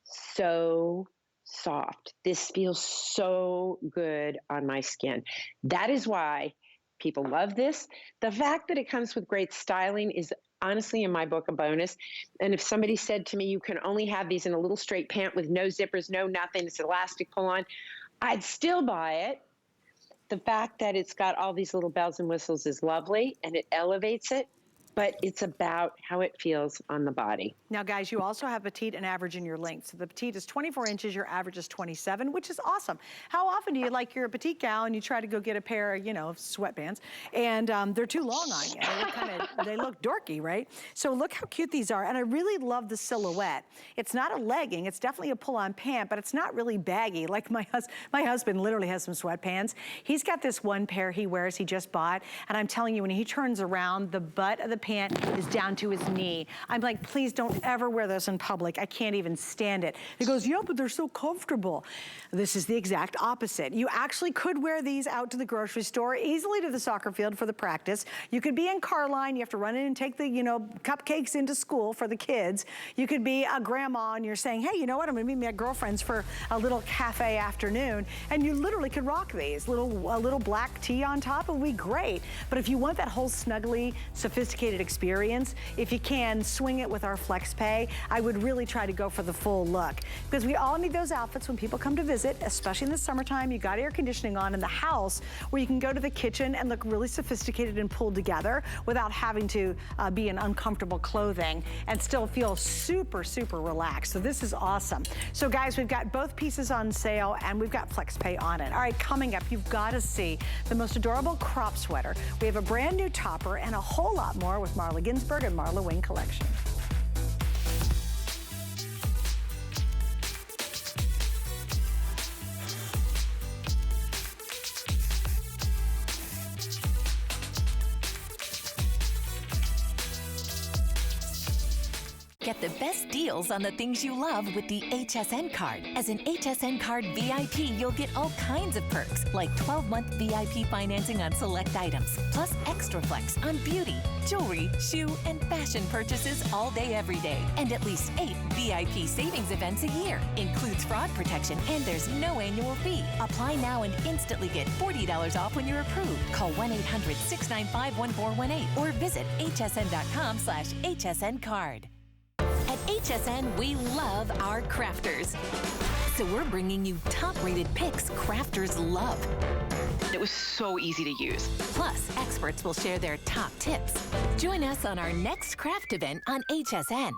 so soft. This feels so good on my skin. That is why people love this. The fact that it comes with great styling is honestly, in my book, a bonus. And if somebody said to me, you can only have these in a little straight pant with no zippers, no nothing, it's elastic pull-on, I'd still buy it. The fact that it's got all these little bells and whistles is lovely, and it elevates it, but it's about how it feels on the body. Now, guys, you also have petite and average in your length. So the petite is 24 inches, your average is 27, which is awesome. How often do you, like, you're a petite gal and you try to go get a pair of, you know, sweatpants, and they're too long on you. They look they look dorky, right? So look how cute these are, and I really love the silhouette. It's not a legging, it's definitely a pull-on pant, but it's not really baggy. Like my husband literally has some sweatpants. He's got this one pair he wears, he just bought, and I'm telling you, when he turns around, the butt of the pant is down to his knee. I'm like, please don't ever wear those in public. I can't even stand it. He goes, yeah, but they're so comfortable. This is the exact opposite. You actually could wear these out to the grocery store, easily to the soccer field for the practice. You could be in car line. You have to run in and take the, you know, cupcakes into school for the kids. You could be a grandma and you're saying, hey, you know what? I'm gonna meet my girlfriends for a little cafe afternoon. And you literally could rock these. A little black tee on top would be great. But if you want that whole snuggly, sophisticated experience, if you can, swing it with our Flex Pay. I would really try to go for the full look, because we all need those outfits when people come to visit, especially in the summertime. You got air conditioning on in the house, where you can go to the kitchen and look really sophisticated and pulled together without having to be in uncomfortable clothing and still feel super, super relaxed. So this is awesome. So guys, we've got both pieces on sale and we've got Flex Pay on it. All right, coming up, you've got to see the most adorable crop sweater. We have a brand new topper and a whole lot more with Marla Ginsburg and MarlaWynne Collection. Get the best deals on the things you love with the HSN card. As an HSN card VIP, you'll get all kinds of perks, like 12-month VIP financing on select items, plus extra flex on beauty, jewelry, shoe, and fashion purchases all day, every day. And at least 8 VIP savings events a year. Includes fraud protection, and there's no annual fee. Apply now and instantly get $40 off when you're approved. Call 1-800-695-1418 or visit hsn.com/HSN card. At HSN, we love our crafters. So we're bringing you top-rated picks crafters love. It was so easy to use. Plus, experts will share their top tips. Join us on our next craft event on HSN.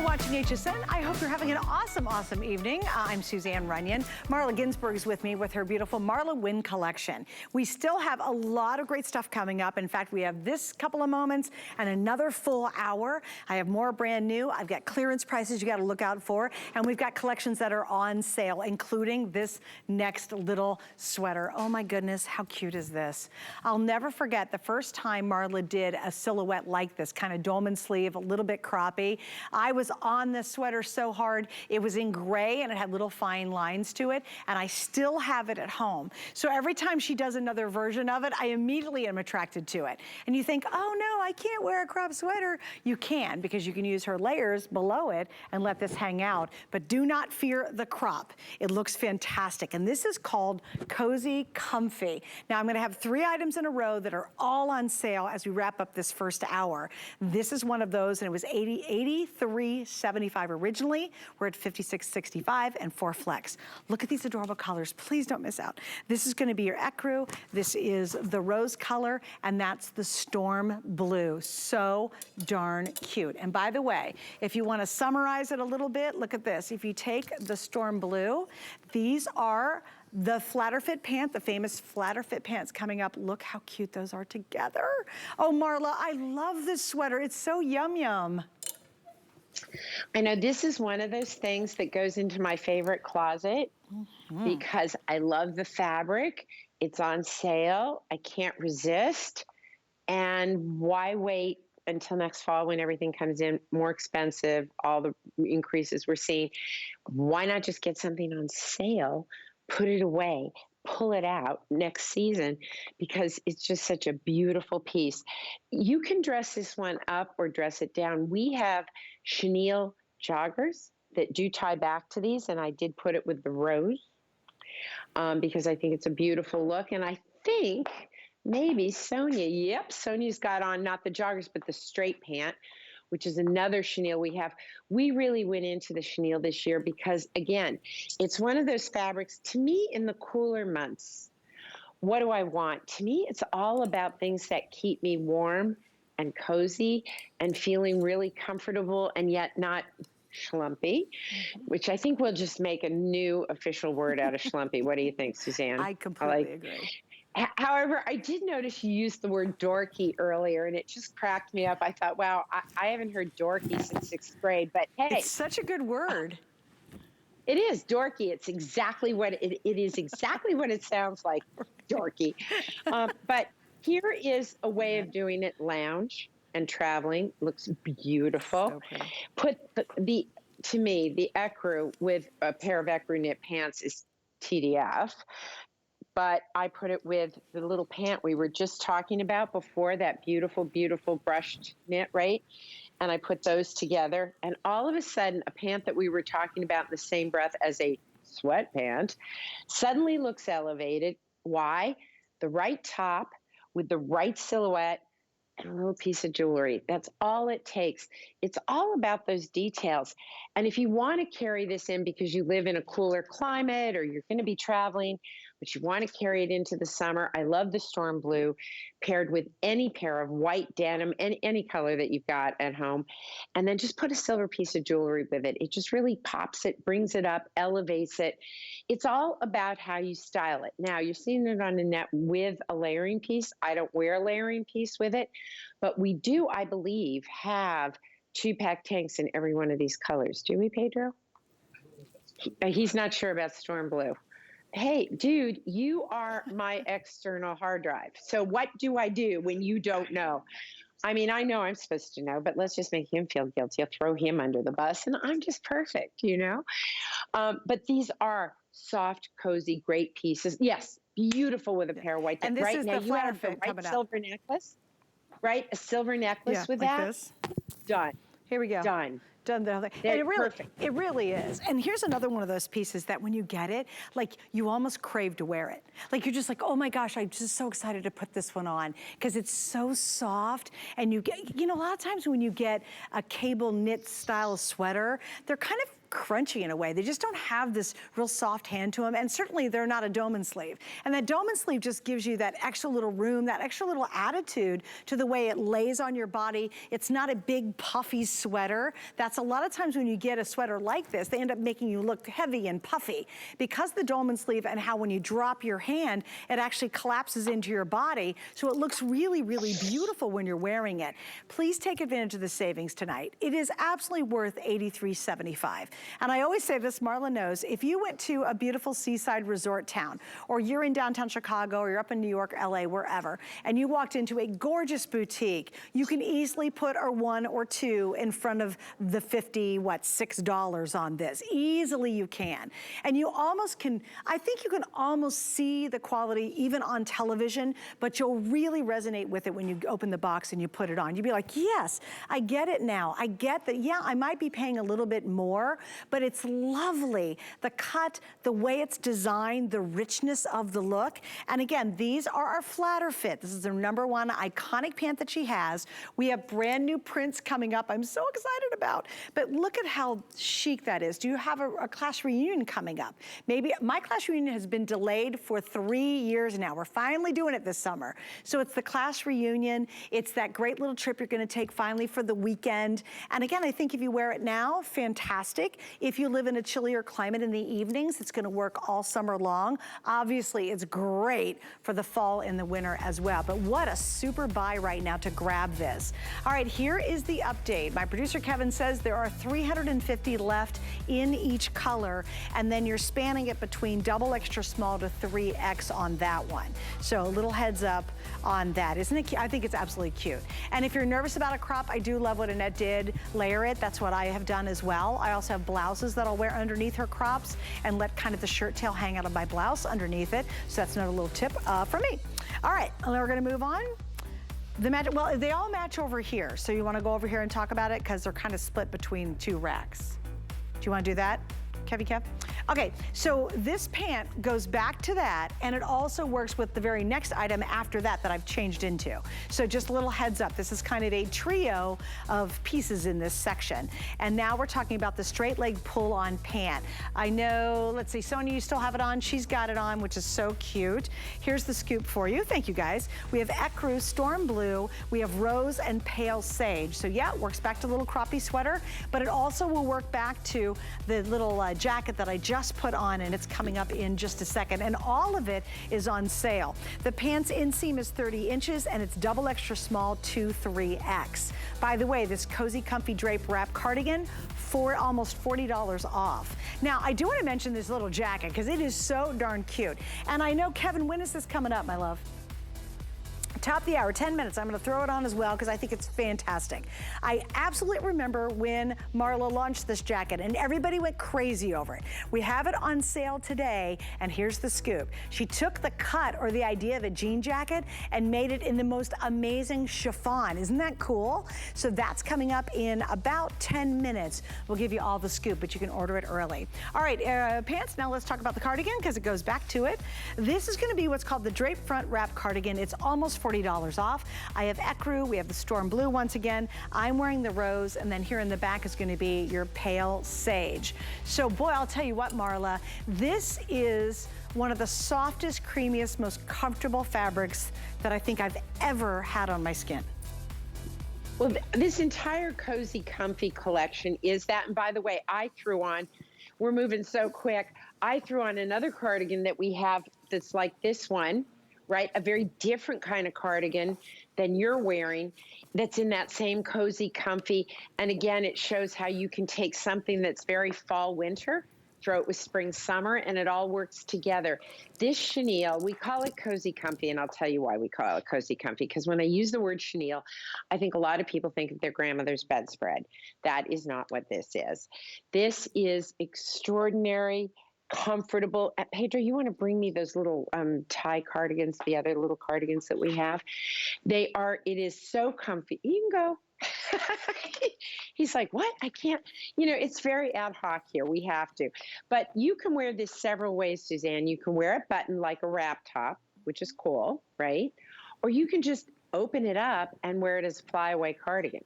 Watching HSN. I hope you're having an awesome, awesome evening. I'm Suzanne Runyon. Marla Ginsburg is with me with her beautiful MarlaWynne collection. We still have a lot of great stuff coming up. In fact, we have this couple of moments and another full hour. I have more brand new. I've got clearance prices you got to look out for. And we've got collections that are on sale, including this next little sweater. Oh my goodness, how cute is this? I'll never forget the first time Marla did a silhouette like this, kind of dolman sleeve, a little bit croppy. I was on this sweater so hard. It was in gray and it had little fine lines to it, and I still have it at home. So every time she does another version of it, I immediately am attracted to it. And you think, oh no, I can't wear a crop sweater. You can, because you can use her layers below it and let this hang out. But do not fear the crop. It looks fantastic. And this is called Cozy Comfy. Now I'm gonna have 3 items in a row that are all on sale as we wrap up this first hour. This is one of those, and it was $83.75 originally. We're at $56.65 and 4 flex. Look at these adorable colors. Please don't miss out. This is going to be your ecru. This is the rose color, and that's the storm blue. So darn cute. And by the way, if you want to summarize it a little bit, look at this. If you take the storm blue, these are the Flatterfit pant, the famous Flatterfit pants coming up. Look how cute those are together. Oh, Marla, I love this sweater. It's so yum yum. I know this is one of those things that goes into my favorite closet because I love the fabric. It's on sale. I can't resist. And why wait until next fall when everything comes in more expensive, all the increases we're seeing. Why not just get something on sale, put it away, pull it out next season, because it's just such a beautiful piece. You can dress this one up or dress it down. We have chenille joggers that do tie back to these, and I did put it with the rose because I think it's a beautiful look. And I think maybe Sonia's got on not the joggers, but the straight pant, which is another chenille we have. We really went into the chenille this year because, again, it's one of those fabrics, to me, in the cooler months. What do I want? To me, it's all about things that keep me warm and cozy and feeling really comfortable and yet not schlumpy, which I think we'll just make a new official word out of schlumpy. What do you think, Suzanne? I completely agree. However, I did notice you used the word dorky earlier, and it just cracked me up. I thought, wow, I haven't heard dorky since 6th grade, but hey. It's such a good word. It is dorky. It's exactly what it is exactly what it sounds like, dorky. But here is a way of doing it lounge and traveling. Looks beautiful. So pretty. Put to me, the ecru with a pair of ecru knit pants is TDF. But I put it with the little pant we were just talking about before, that beautiful, beautiful brushed knit, right? And I put those together. And all of a sudden, a pant that we were talking about in the same breath as a sweat pant suddenly looks elevated. Why? The right top with the right silhouette and a little piece of jewelry. That's all it takes. It's all about those details. And if you want to carry this in because you live in a cooler climate or you're going to be traveling, but you want to carry it into the summer, I love the storm blue paired with any pair of white denim, any color that you've got at home. And then just put a silver piece of jewelry with it. It just really pops it, brings it up, elevates it. It's all about how you style it. Now, you're seeing it on the net with a layering piece. I don't wear a layering piece with it, but we do, I believe, have 2-pack tanks in every one of these colors. Do we, Pedro? He's not sure about storm blue. Hey, dude, you are my external hard drive. So what do I do when you don't know? I mean, I know I'm supposed to know, but let's just make him feel guilty. I'll throw him under the bus, and I'm just perfect, you know? But these are soft, cozy, great pieces. Yes, beautiful with a pair of white. And this right is now, the you have the Flatterfit right silver necklace, right? A silver necklace with like that. this. Done. Here we go. Done. Done the whole thing. And it really is. And here's another one of those pieces that when you get it, like you almost crave to wear it. Like you're just like, oh my gosh, I'm just so excited to put this one on because it's so soft. And you get, you know, a lot of times when you get a cable knit style sweater, they're kind of crunchy in a way. They just don't have this real soft hand to them, and certainly they're not a Dolman sleeve. And that Dolman sleeve just gives you that extra little room, that extra little attitude to the way it lays on your body. It's not a big puffy sweater. That's a lot of times when you get a sweater like this, they end up making you look heavy and puffy. Because the Dolman sleeve and how when you drop your hand, it actually collapses into your body, so it looks really, really beautiful when you're wearing it. Please take advantage of the savings tonight. It is absolutely worth $83.75. And I always say this, Marla knows, if you went to a beautiful seaside resort town, or you're in downtown Chicago, or you're up in New York, LA, wherever, and you walked into a gorgeous boutique, you can easily put a 1 or 2 in front of the $6 on this. Easily you can. And you almost can, I think you can almost see the quality even on television, but you'll really resonate with it when you open the box and you put it on. You'll be like, yes, I get it now. I get that, yeah, I might be paying a little bit more, but it's lovely. The cut, the way it's designed, the richness of the look. And again, these are our Flatterfit. This is their #1 iconic pant that she has. We have brand new prints coming up I'm so excited about. But look at how chic that is. Do you have a class reunion coming up? Maybe my class reunion has been delayed for 3 years now. We're finally doing it this summer. So it's the class reunion. It's that great little trip you're gonna take finally for the weekend. And again, I think if you wear it now, fantastic. fantastic. If you live in a chillier climate in the evenings, it's gonna work all summer long. Obviously, it's great for the fall and the winter as well, but what a super buy right now to grab this. All right, here is the update. My producer Kevin says there are 350 left in each color, and then you're spanning it between double extra small to 3X on that one. So a little heads up on that. Isn't it cute? I think it's absolutely cute. And if you're nervous about a crop, I do love what Annette did. Layer it. That's what I have done as well. I also have blouses that I'll wear underneath her crops and let kind of the shirt tail hang out of my blouse underneath it. So that's another little tip from me. All right, and then we're gonna move on. Well, they all match over here. So you wanna go over here and talk about it because they're kind of split between two racks. Do you wanna do that, Kev? Okay, so this pant goes back to that, and it also works with the very next item after that that I've changed into. So just a little heads up, this is kind of a trio of pieces in this section. And now we're talking about the straight leg pull-on pant. I know, let's see, Sonia, you still have it on? She's got it on, which is so cute. Here's the scoop for you. Thank you, guys. We have ecru, storm blue, we have rose and pale sage. So yeah, it works back to the little croppy sweater, but it also will work back to the little jacket that I just put on, and it's coming up in just a second, and all of it is on sale. The pants inseam is 30 inches and it's double extra small to 3X. By the way, this cozy comfy drape wrap cardigan for almost $40 off. Now, I do want to mention this little jacket because it is so darn cute. And I know, Kevin, when is this coming up, my love? Top of the hour, 10 minutes. I'm gonna throw it on as well because I think it's fantastic. I absolutely remember when Marla launched this jacket and everybody went crazy over it. We have it on sale today, and here's the scoop. She took the cut or the idea of a jean jacket and made it in the most amazing chiffon. Isn't that cool? So that's coming up in about 10 minutes. We'll give you all the scoop, but you can order it early. All right, pants, now let's talk about the cardigan because it goes back to it. This is gonna be what's called the drape front wrap cardigan. It's almost $40 off. I have ecru, we have the storm blue once again. I'm wearing the rose, and then here in the back is gonna be your pale sage. So boy, I'll tell you what, Marla, this is one of the softest, creamiest, most comfortable fabrics that I think I've ever had on my skin. Well, this entire cozy, comfy collection is that. And by the way, I threw on, we're moving so quick, I threw on another cardigan that we have that's like this one, right? A very different kind of cardigan than you're wearing that's in that same cozy, comfy. And again, it shows how you can take something that's very fall, winter, throw it with spring, summer, and it all works together. This chenille, we call it cozy, comfy, and I'll tell you why we call it cozy, comfy, because when I use the word chenille, I think a lot of people think of their grandmother's bedspread. That is not what this is. This is extraordinary, comfortable. Pedro, you want to bring me those little tie cardigans, the other little cardigans that we have? It is so comfy. You can go. He's like, what? I can't, it's very ad hoc here. We have to. But you can wear this several ways, Suzanne. You can wear it buttoned like a wrap top, which is cool, right? Or you can just open it up and wear it as a flyaway cardigan.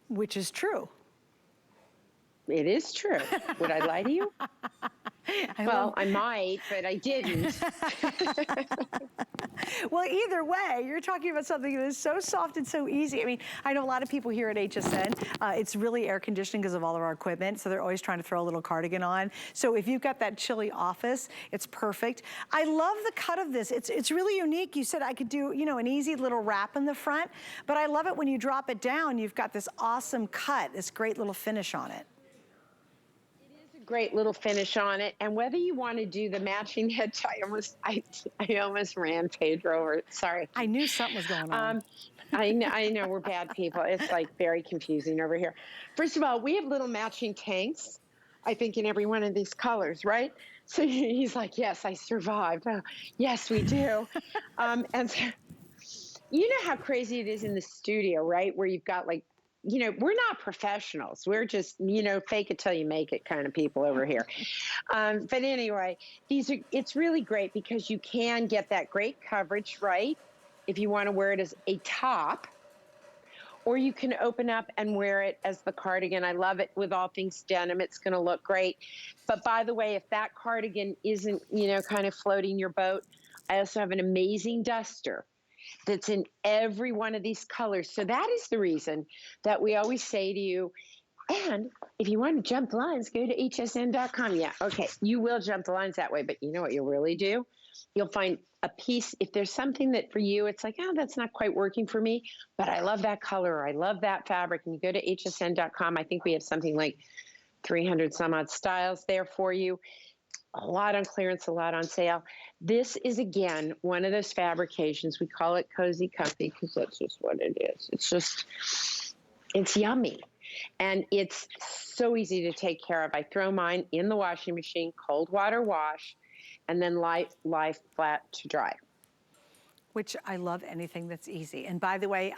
Which is true. It is true. Would I lie to you? I might, but I didn't. Well, either way, you're talking about something that is so soft and so easy. I mean, I know a lot of people here at HSN, it's really air conditioning because of all of our equipment, so they're always trying to throw a little cardigan on. So if you've got that chilly office, it's perfect. I love the cut of this. It's really unique. You said I could do, an easy little wrap in the front, but I love it when you drop it down, you've got this awesome cut, this great little finish on it. Great little finish on it, and whether you want to do the matching head tie, I almost ran Pedro over. Sorry, I knew something was going on. I know we're bad people. It's like very confusing over here. First of all, we have little matching tanks, I think, in every one of these colors, right? So he's like, yes, I survived. Oh, yes, we do. And so, you know how crazy it is in the studio, right? Where you've got like, we're not professionals. We're just, fake it till you make it kind of people over here. But anyway, it's really great because you can get that great coverage, right? If you want to wear it as a top, or you can open up and wear it as the cardigan. I love it with all things denim. It's going to look great. But by the way, if that cardigan isn't, kind of floating your boat, I also have an amazing duster. that's in every one of these colors. So that is the reason that we always say to you, and if you want to jump the lines, go to hsn.com. Yeah, okay, you will jump the lines that way, but you know what you'll really do? You'll find a piece, if there's something that for you, it's like, oh, that's not quite working for me, but I love that color, or I love that fabric, and you go to hsn.com. I think we have something like 300 some odd styles there for you. A lot on clearance, a lot on sale. This is, again, one of those fabrications. We call it cozy comfy because that's just what it is. It's yummy. And it's so easy to take care of. I throw mine in the washing machine, cold water wash, and then lie flat to dry. Which I love anything that's easy. And by the way,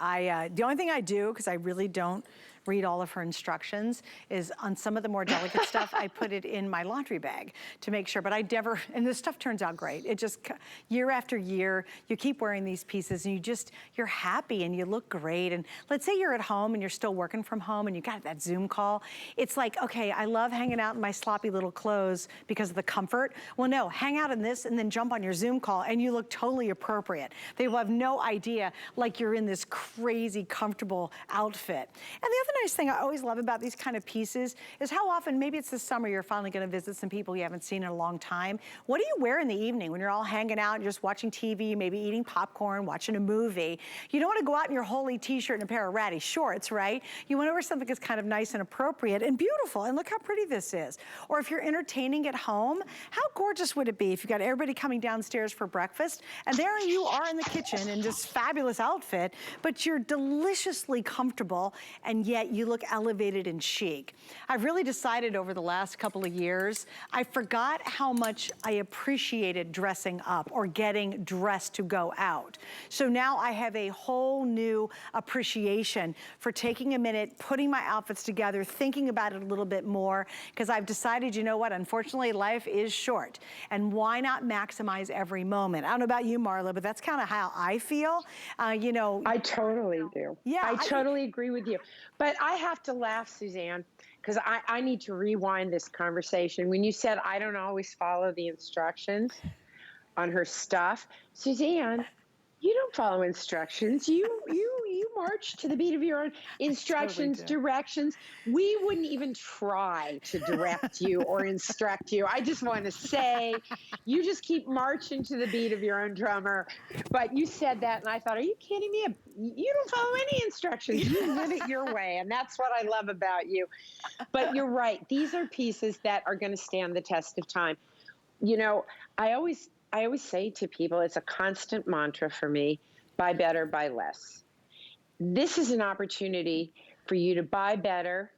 the only thing I do, because I really don't read all of her instructions, is on some of the more delicate stuff, I put it in my laundry bag to make sure, but I never, and this stuff turns out great. It just, year after year, you keep wearing these pieces and you're happy and you look great. And let's say you're at home and you're still working from home and you got that Zoom call. It's like, okay, I love hanging out in my sloppy little clothes because of the comfort. Well, no, hang out in this and then jump on your Zoom call and you look totally appropriate. They will have no idea like you're in this crazy, comfortable outfit. And the other nice thing I always love about these kind of pieces is how often, maybe it's this summer, you're finally gonna visit some people you haven't seen in a long time. What do you wear in the evening when you're all hanging out and just watching TV, maybe eating popcorn, watching a movie? You don't wanna go out in your holy t-shirt and a pair of ratty shorts, right? You wanna wear something that's kind of nice and appropriate and beautiful, and look how pretty this is. Or if you're entertaining at home, how gorgeous would it be if you got everybody coming downstairs for breakfast, and there you are in the kitchen in this fabulous outfit, but you're deliciously comfortable, and yet you look elevated and chic. I've really decided over the last couple of years, I forgot how much I appreciated dressing up or getting dressed to go out. So now I have a whole new appreciation for taking a minute, putting my outfits together, thinking about it a little bit more, because I've decided, you know what, unfortunately life is short, and why not maximize every moment? I don't know about you, Marla, but that's kind of how I feel. You know, I totally do. Yeah, I totally agree with you. But I have to laugh, Suzanne, because I need to rewind this conversation. When you said I don't always follow the instructions on her stuff, Suzanne, you don't follow instructions. You march to the beat of your own instructions, totally directions. We wouldn't even try to direct you or instruct you. I just want to say, you just keep marching to the beat of your own drummer. But you said that, and I thought, are you kidding me? You don't follow any instructions. You live it your way, and that's what I love about you. But you're right. These are pieces that are going to stand the test of time. You know, I always say to people, it's a constant mantra for me, buy better, buy less. This is an opportunity for you to buy better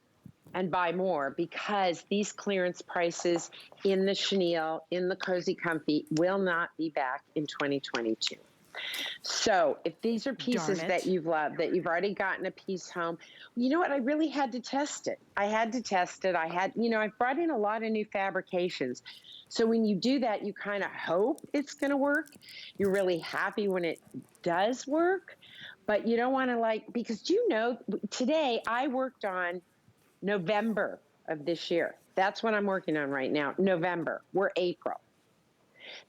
and buy more, because these clearance prices in the chenille, in the cozy comfy, will not be back in 2022. So if these are pieces that you've loved, that you've already gotten a piece home, you know what? I really had to test it. I brought in a lot of new fabrications. So when you do that, you kind of hope it's going to work. You're really happy when it does work, but you don't want to because today I worked on November of this year. That's what I'm working on right now. November. We're April.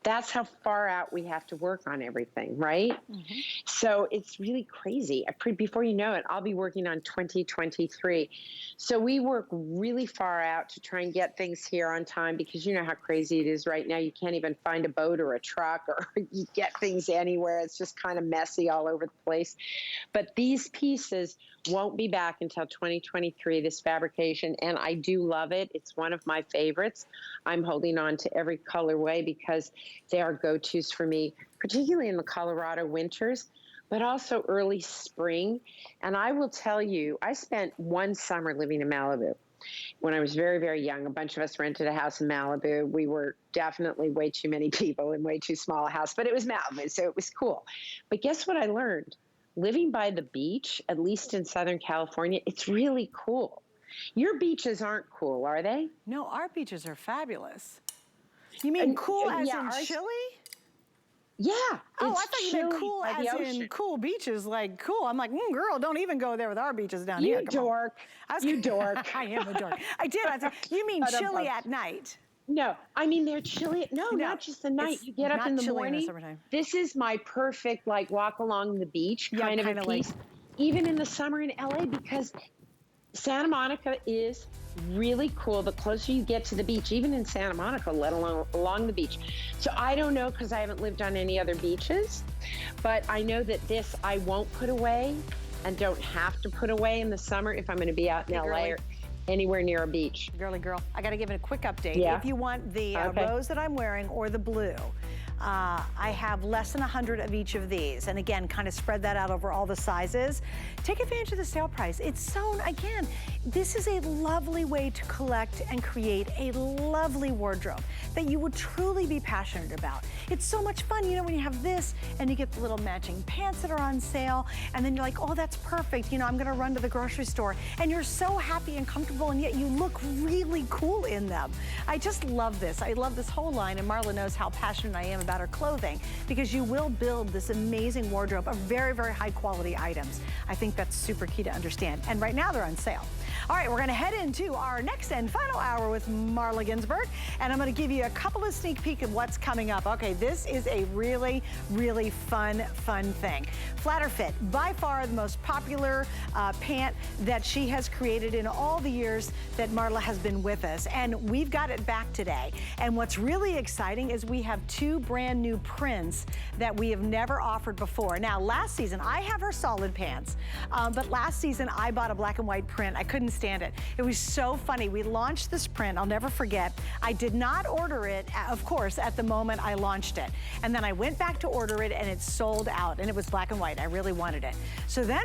That's how far out we have to work on everything, right? Mm-hmm. So it's really crazy. Before you know it, I'll be working on 2023. So we work really far out to try and get things here on time, because you know how crazy it is right now. You can't even find a boat or a truck, or you get things anywhere. It's just kind of messy all over the place. But these pieces won't be back until 2023, this fabrication, and I do love it. It's one of my favorites. I'm holding on to every colorway because they are go-tos for me, particularly in the Colorado winters, but also early spring. And I will tell you, I spent one summer living in Malibu. When I was very, very young, a bunch of us rented a house in Malibu. We were definitely way too many people in way too small a house, but it was Malibu, so it was cool. But guess what I learned? Living by the beach, at least in Southern California, it's really cool. Your beaches aren't cool, are they? No, our beaches are fabulous. You mean cool as in chilly? Yeah. Oh, I thought you meant cool as in cool beaches, like cool. I'm like, girl, don't even go there with our beaches down here. You dork. You dork. I am a dork. I thought, you mean chilly at night? No, I mean, they're chilly. No, not just the night. You get up in the morning. This is my perfect, like, walk along the beach kind of a piece, even in the summer in LA, because Santa Monica is really cool the closer you get to the beach, even in Santa Monica, let alone along the beach. So I don't know, because I haven't lived on any other beaches, but I know that this I won't put away and don't have to put away in the summer if I'm going to be out in LA or anywhere near a beach. Girly girl, I got to give it a quick update. Yeah. If you want the rose that I'm wearing or the blue, I have less than 100 of each of these. And again, kind of spread that out over all the sizes. Take advantage of the sale price. It's sewn, again, this is a lovely way to collect and create a lovely wardrobe that you would truly be passionate about. It's so much fun, you know, when you have this and you get the little matching pants that are on sale, and then you're like, oh, that's perfect. You know, I'm gonna run to the grocery store, and you're so happy and comfortable, and yet you look really cool in them. I just love this. I love this whole line, and Marla knows how passionate I am about her clothing, because you will build this amazing wardrobe of very, very high quality items. I think that's super key to understand. And right now they're on sale. All right, we're gonna head into our next and final hour with Marla Ginsburg, and I'm gonna give you a couple of sneak peek of what's coming up. Okay, this is a really, really fun thing. Flatterfit, by far the most popular pant that she has created in all the years that Marla has been with us, and we've got it back today. And what's really exciting is we have 2 brand new prints that we have never offered before. Now, last season, I have her solid pants, but last season I bought a black and white print. I couldn't stand it. It was so funny. We launched this print, I'll never forget. I did not order it, of course, at the moment I launched it. And then I went back to order it, and it sold out, and it was black and white. I really wanted it. So then